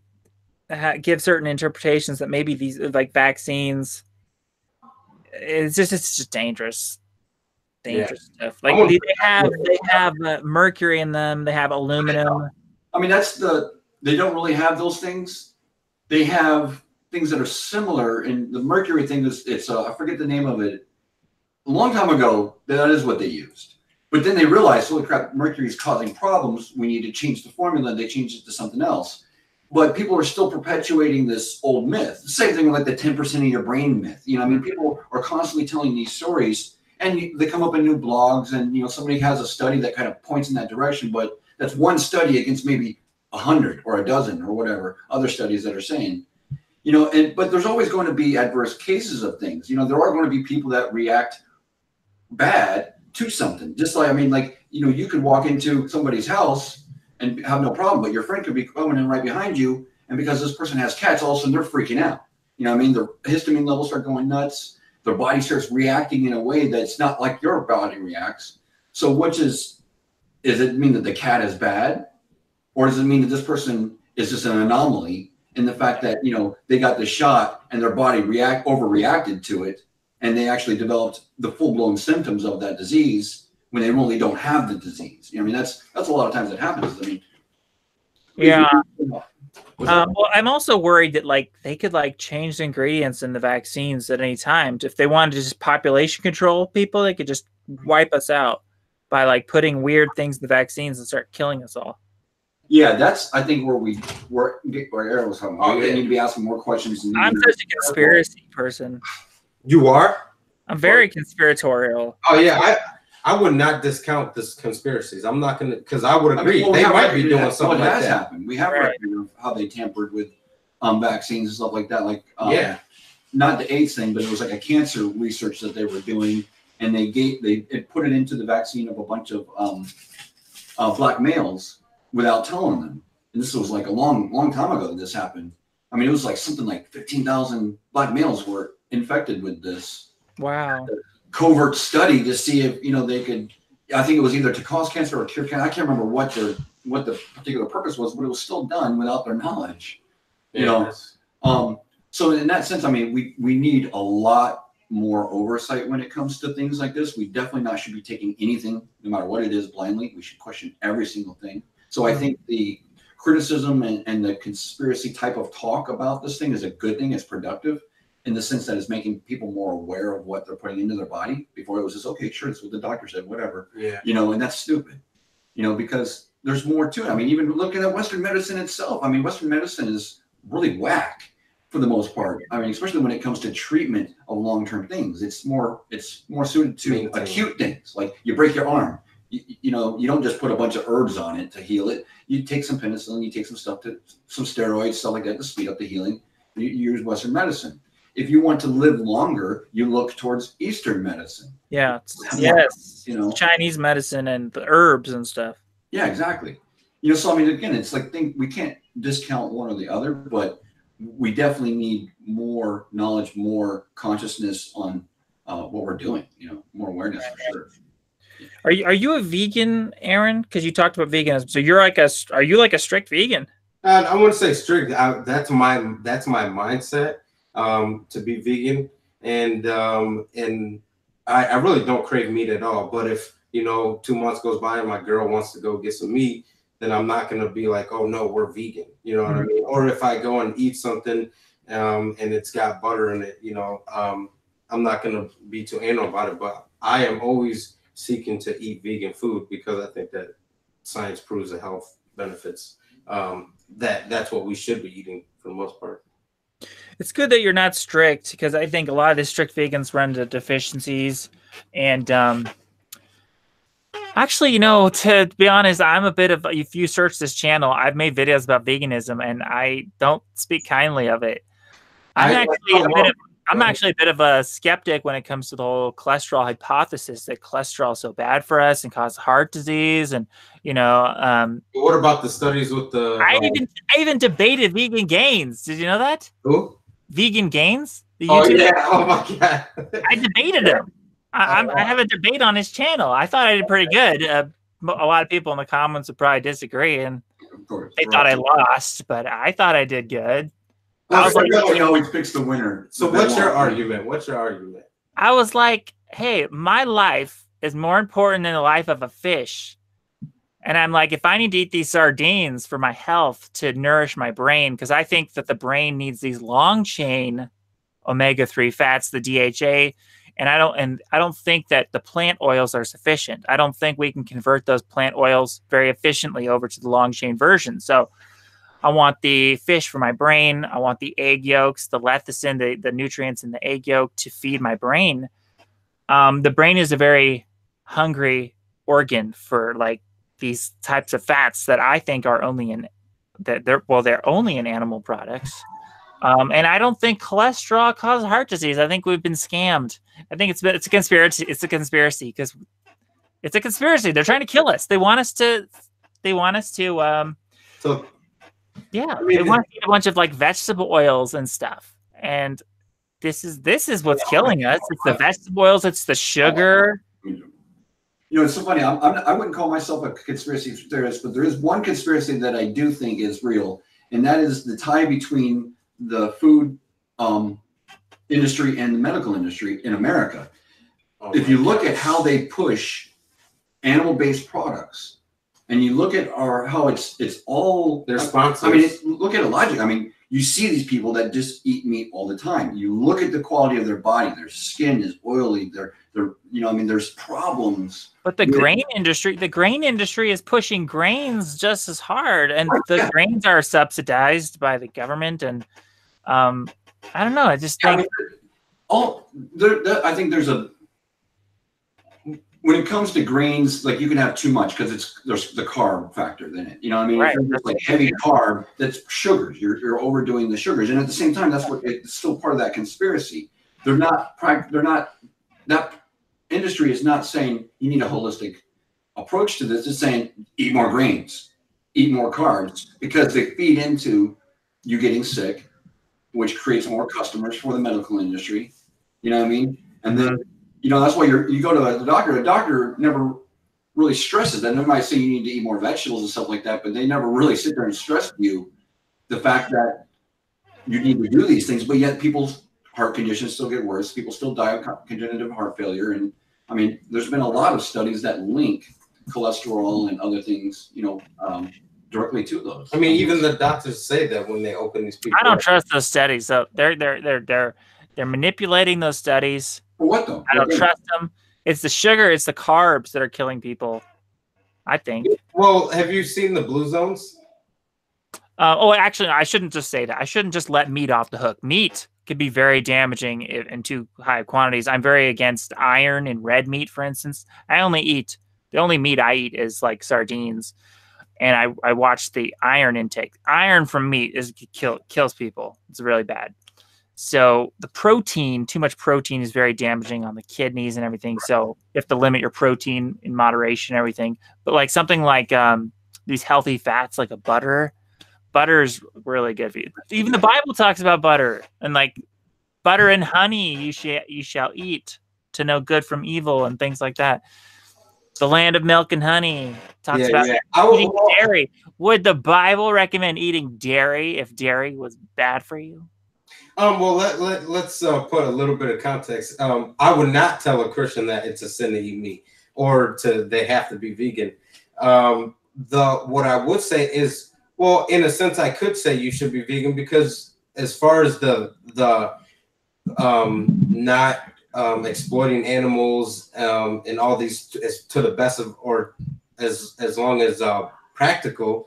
give certain interpretations that maybe these like vaccines, it's just dangerous stuff. Like they have mercury in them. They have aluminum. I mean, they don't really have those things. They have things that are similar. And the mercury thing it's I forget the name of it. A long time ago, that is what they used. But then they realized, holy crap, mercury is causing problems. We need to change the formula. They changed it to something else. But people are still perpetuating this old myth. The same thing with like the 10% of your brain myth. I mean, people are constantly telling these stories, and they come up in new blogs, and somebody has a study that kind of points in that direction. But that's one study against maybe 100 or a dozen or whatever other studies that are saying. But there's always going to be adverse cases of things. There are going to be people that react bad to something. Just like, I mean, like, you could walk into somebody's house and have no problem, but your friend could be coming in right behind you, and because this person has cats, all of a sudden they're freaking out. I mean, their histamine levels start going nuts. Their body starts reacting in a way that's not like your body reacts. So does it mean that the cat is bad? Or does it mean that this person is just an anomaly in the fact that, they got the shot and their body overreacted to it, and they actually developed the full-blown symptoms of that disease when they really don't have the disease? I mean, that's a lot of times it happens. I mean, yeah. Well, I'm also worried that like they could like change the ingredients in the vaccines at any time. If they wanted to just population control people, they could just wipe us out by like putting weird things in the vaccines and start killing us all. Yeah, that's I think where Aaron was talking about. Oh, We yeah. need to be asking more questions. I'm such a conspiracy person. You are? I'm very conspiratorial. Oh yeah, I would not discount this conspiracies. I'm not gonna, because I would agree. They might be doing something like that. Happened. We have record of how they tampered with vaccines and stuff like that. Like Yeah. not the AIDS thing, but it was like a cancer research that they were doing, and they put it into the vaccine of a bunch of black males without telling them. And this was like a long time ago that this happened. I mean, it was like something like 15,000 black males were infected with this. Wow. Covert study to see if they could. I think it was either to cause cancer or cure cancer. I can't remember what the particular purpose was, but it was still done without their knowledge. Yes. So in that sense, I mean, we need a lot more oversight when it comes to things like this. We definitely not should be taking anything, no matter what it is, blindly. We should question every single thing. So I think the criticism and the conspiracy type of talk about this thing is a good thing. It's productive in the sense that it's making people more aware of what they're putting into their body. Before it was just, okay, sure, it's what the doctor said, whatever. Yeah. And that's stupid, because there's more to it. I mean, even looking at Western medicine itself, I mean, Western medicine is really whack for the most part. I mean, especially when it comes to treatment of long-term things, it's more suited to acute things. Like you break your arm, you don't just put a bunch of herbs on it to heal it. You take some penicillin, you take some steroids, stuff like that to speed up the healing. You use Western medicine. If you want to live longer, you look towards Eastern medicine. Yeah. Yes. Chinese medicine and the herbs and stuff. Yeah, exactly. So I mean, again, it's like we can't discount one or the other, but we definitely need more knowledge, more consciousness on what we're doing. More awareness for sure. Are you a vegan, Aaron? Because you talked about veganism. So are you like a strict vegan? I wouldn't say strict. That's my mindset. To be vegan, and I really don't crave meat at all. But if 2 months goes by and my girl wants to go get some meat, then I'm not gonna be like, oh no, we're vegan. You know what I mean? Or if I go and eat something and it's got butter in it, I'm not gonna be too anal about it. But I am always seeking to eat vegan food because I think that science proves the health benefits. That's what we should be eating for the most part. It's good that you're not strict, because I think a lot of the strict vegans run into deficiencies. And actually, to be honest, I'm a bit of, if you search this channel, I've made videos about veganism and I don't speak kindly of it. I'm actually a bit of a skeptic when it comes to the whole cholesterol hypothesis, that cholesterol is so bad for us and causes heart disease. And, what about the studies with the... I even debated Vegan Gains. Did you know that? Who? Vegan Gains? Oh, yeah. Oh, my God. I debated him. I have a debate on his channel. I thought I did pretty good. A lot of people in the comments would probably disagree, and they thought I lost, but I thought I did good. I was like, always picks the winner. So what's your argument? I was like, hey, my life is more important than the life of a fish. And I'm like, if I need to eat these sardines for my health to nourish my brain, because I think that the brain needs these long chain omega-3 fats, the DHA, and I don't think that the plant oils are sufficient. I don't think we can convert those plant oils very efficiently over to the long chain version. So I want the fish for my brain. I want the egg yolks, the lecithin, the nutrients in the egg yolk to feed my brain. The brain is a very hungry organ for like these types of fats that I think are only they're only in animal products. And I don't think cholesterol causes heart disease. I think we've been scammed. I think it's a conspiracy. It's a conspiracy because it's a conspiracy. They're trying to kill us. They want us to. They want to eat a bunch of like vegetable oils and stuff. And this is what's killing us. It's the vegetable oils. It's the sugar. It's so funny. I wouldn't call myself a conspiracy theorist, but there is one conspiracy that I do think is real, and that is the tie between the food industry and the medical industry in America. If you look at how they push animal-based products, and you look at how it's all their sponsors. I mean, look at it logically. I mean, you see these people that just eat meat all the time. You look at the quality of their body; their skin is oily. They're you know, I mean, there's problems. But the grain industry is pushing grains just as hard, and the grains are subsidized by the government. And I don't know. I just think I think there's a, when it comes to grains, like you can have too much because there's the carb factor in it. You know what I mean? Right. If it's like heavy carb, that's sugars. You're overdoing the sugars, and at the same time, that's what it's still part of that conspiracy. That industry is not saying you need a holistic approach to this. It's saying eat more grains, eat more carbs, because they feed into you getting sick, which creates more customers for the medical industry. You know what I mean? And then, you know, that's why you go to the doctor. A doctor never really stresses that. They might say you need to eat more vegetables and stuff like that, but they never really sit there and stress you the fact that you need to do these things. But yet people's heart conditions still get worse. People still die of congenital heart failure. And I mean, there's been a lot of studies that link cholesterol and other things, you know, directly to those. I mean, even the doctors say that when they open these people. I don't trust those studies. So they're manipulating those studies. For what though? I don't trust them. It's the sugar, it's the carbs that are killing people, I think. Well, have you seen the blue zones? Actually, I shouldn't just say that. I shouldn't just let meat off the hook. Meat could be very damaging in too high quantities. I'm very against iron in red meat, for instance. The only meat I eat is like sardines. And I watch the iron intake. Iron from meat kills people. It's really bad. So the protein, too much protein is very damaging on the kidneys and everything. So you have to limit your protein in moderation and everything. But like something like these healthy fats, like a butter is really good for you. Even the Bible talks about butter, and like butter and honey you shall eat to know good from evil and things like that. The land of milk and honey talks about eating dairy. Would the Bible recommend eating dairy if dairy was bad for you? Well, let's put a little bit of context. I would not tell a Christian that it's a sin to eat meat or they have to be vegan. What I would say is, well, in a sense, I could say you should be vegan because as far as the not exploiting animals and all these to the best of, or as long as practical,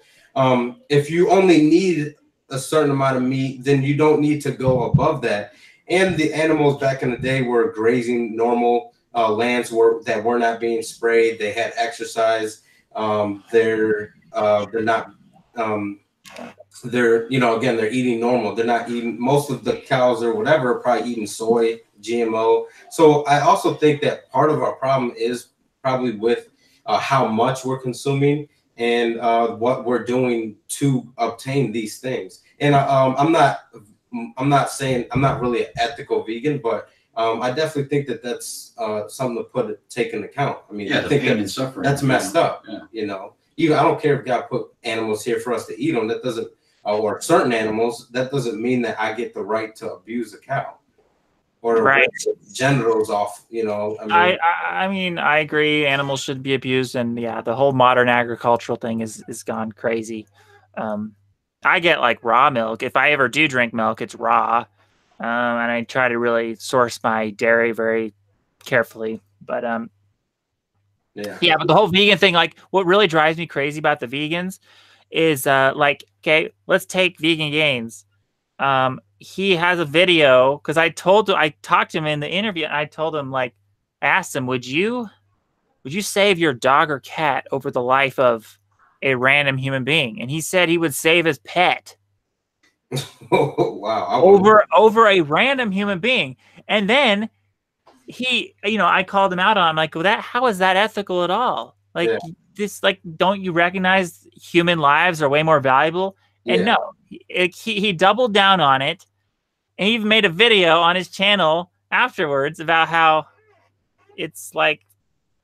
if you only need a certain amount of meat, then you don't need to go above that. And the animals back in the day were grazing normal lands that were not being sprayed. They had exercise. They're not. They're, you know, again, they're eating normal. They're not eating, most of the cows or whatever are probably eating soy, GMO. So I also think that part of our problem is probably with how much we're consuming and what we're doing to obtain these things. And I'm not saying I'm not really an ethical vegan, but I definitely think that that's something to take into account. I mean, I think that's messed up. Yeah. You know, even I don't care if God put animals here for us to eat them. That doesn't, or certain animals, that doesn't mean that I get the right to abuse a cow or right. genitals off. You know, I mean, I agree. Animals should be abused, and yeah, the whole modern agricultural thing is gone crazy. I get like raw milk. If I ever do drink milk, it's raw, and I try to really source my dairy very carefully. But yeah, but the whole vegan thing, like, what really drives me crazy about the vegans is like, okay, let's take Vegan Gains. He has a video because I talked to him in the interview, and I told him, like, asked him, would you save your dog or cat over the life of a random human being? And he said he would save his pet. Wow. Over a random human being. And then he, you know, I called him out on, I'm like, well, how is that ethical at all? Like, this, like, don't you recognize human lives are way more valuable? And no, he doubled down on it, and he even made a video on his channel afterwards about how it's like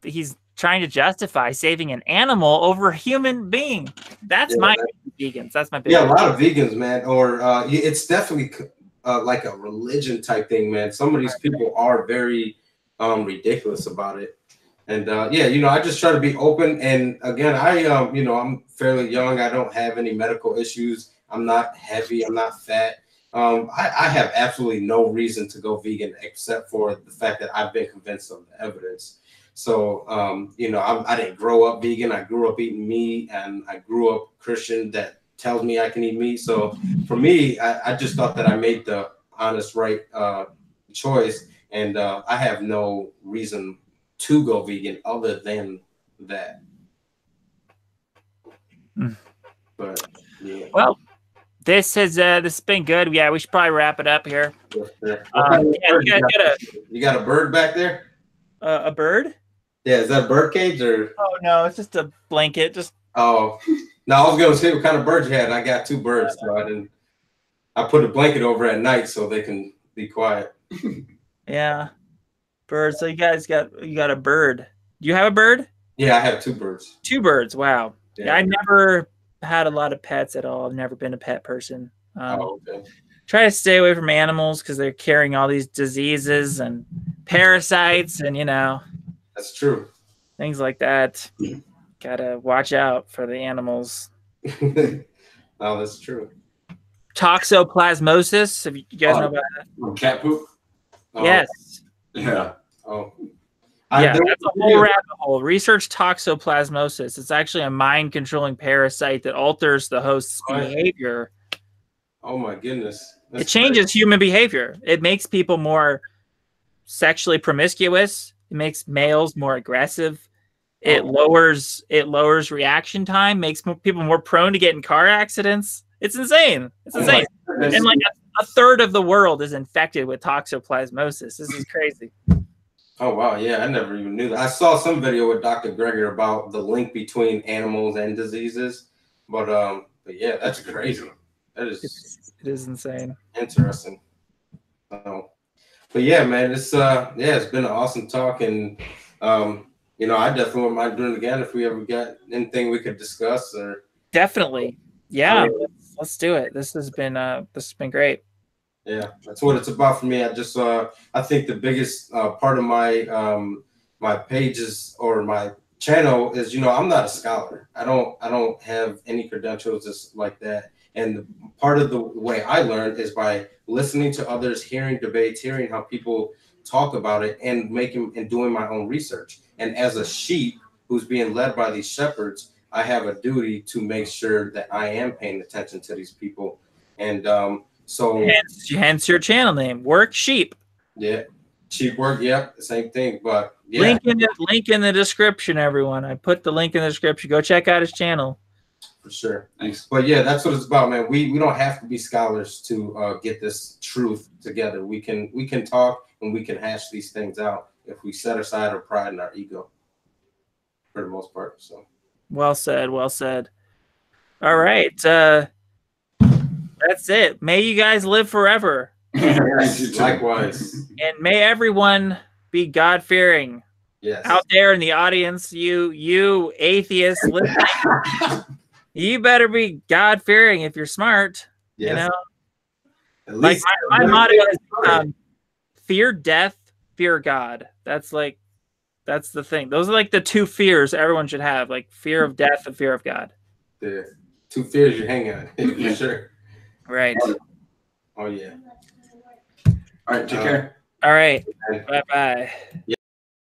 he's trying to justify saving an animal over a human being. That's my vegans. That's my big a lot of vegans, man. Or it's definitely like a religion type thing, man. Some of these people are very ridiculous about it. And you know, I just try to be open. And again, you know, I'm fairly young. I don't have any medical issues. I'm not heavy. I'm not fat. I have absolutely no reason to go vegan except for the fact that I've been convinced of the evidence. So, you know, I didn't grow up vegan. I grew up eating meat, and I grew up Christian that tells me I can eat meat. So for me, I just thought that I made the honest, right choice, and I have no reason to go vegan other than that. But yeah. Well, this has been good. Yeah, we should probably wrap it up here. Yeah, you got a bird back there? A bird? Yeah, is that a bird cage or? Oh no, it's just a blanket. Just oh no, I was gonna say what kind of bird you had. I got 2 birds, so I put a blanket over at night so they can be quiet. Yeah, birds. So you got a bird. Do you have a bird? Yeah, I have 2 birds. 2 birds. Wow. Yeah, I never had a lot of pets at all. I've never been a pet person. Okay. Try to stay away from animals because they're carrying all these diseases and parasites, and you know. That's true. Things like that. Gotta watch out for the animals. Oh, that's true. Toxoplasmosis. Have you guys know about that? Cat poop? Oh, Yes. Yeah. Oh. Yeah, that's a whole rabbit hole. Research toxoplasmosis. It's actually a mind-controlling parasite that alters the host's behavior. Oh my goodness. It changes human behavior. It makes people more sexually promiscuous. It makes males more aggressive. It lowers reaction time, makes people more prone to get in car accidents. It's insane. It's insane. And like a third of the world is infected with toxoplasmosis. This is crazy. Oh wow, yeah, I never even knew that. I saw some video with Dr. Greger about the link between animals and diseases, but yeah, that's crazy. That is it is insane. Interesting. But yeah, man, it's been an awesome talk, and you know, I definitely wouldn't mind doing it again if we ever got anything we could discuss or definitely. Yeah, let's do it. This has been great. Yeah, that's what it's about for me. I just I think the biggest part of my my pages or my channel is, you know, I'm not a scholar. I don't have any credentials just like that. And part of the way I learned is by listening to others, hearing debates, hearing how people talk about it, and doing my own research. And as a sheep who's being led by these shepherds, I have a duty to make sure that I am paying attention to these people. And so hence your channel name, Work Sheep. Yeah, sheep work. Yep, same thing. But yeah, link in the description, everyone. I put the link in the description. Go check out his channel. For sure. Thanks. But yeah, that's what it's about, man. We don't have to be scholars to get this truth together. We can talk and we can hash these things out if we set aside our pride and our ego, for the most part. So. Well said. Well said. All right. That's it. May you guys live forever. Likewise. And may everyone be God-fearing. Yes. Out there in the audience, you atheists listening, you better be God-fearing if you're smart. Yes. You know? At least like my motto is fear death, fear God. That's the thing. Those are like the 2 fears everyone should have, like fear of death and fear of God. The 2 fears you hang on, for sure. Right. Oh yeah. All right. Take care. All right. Bye-bye.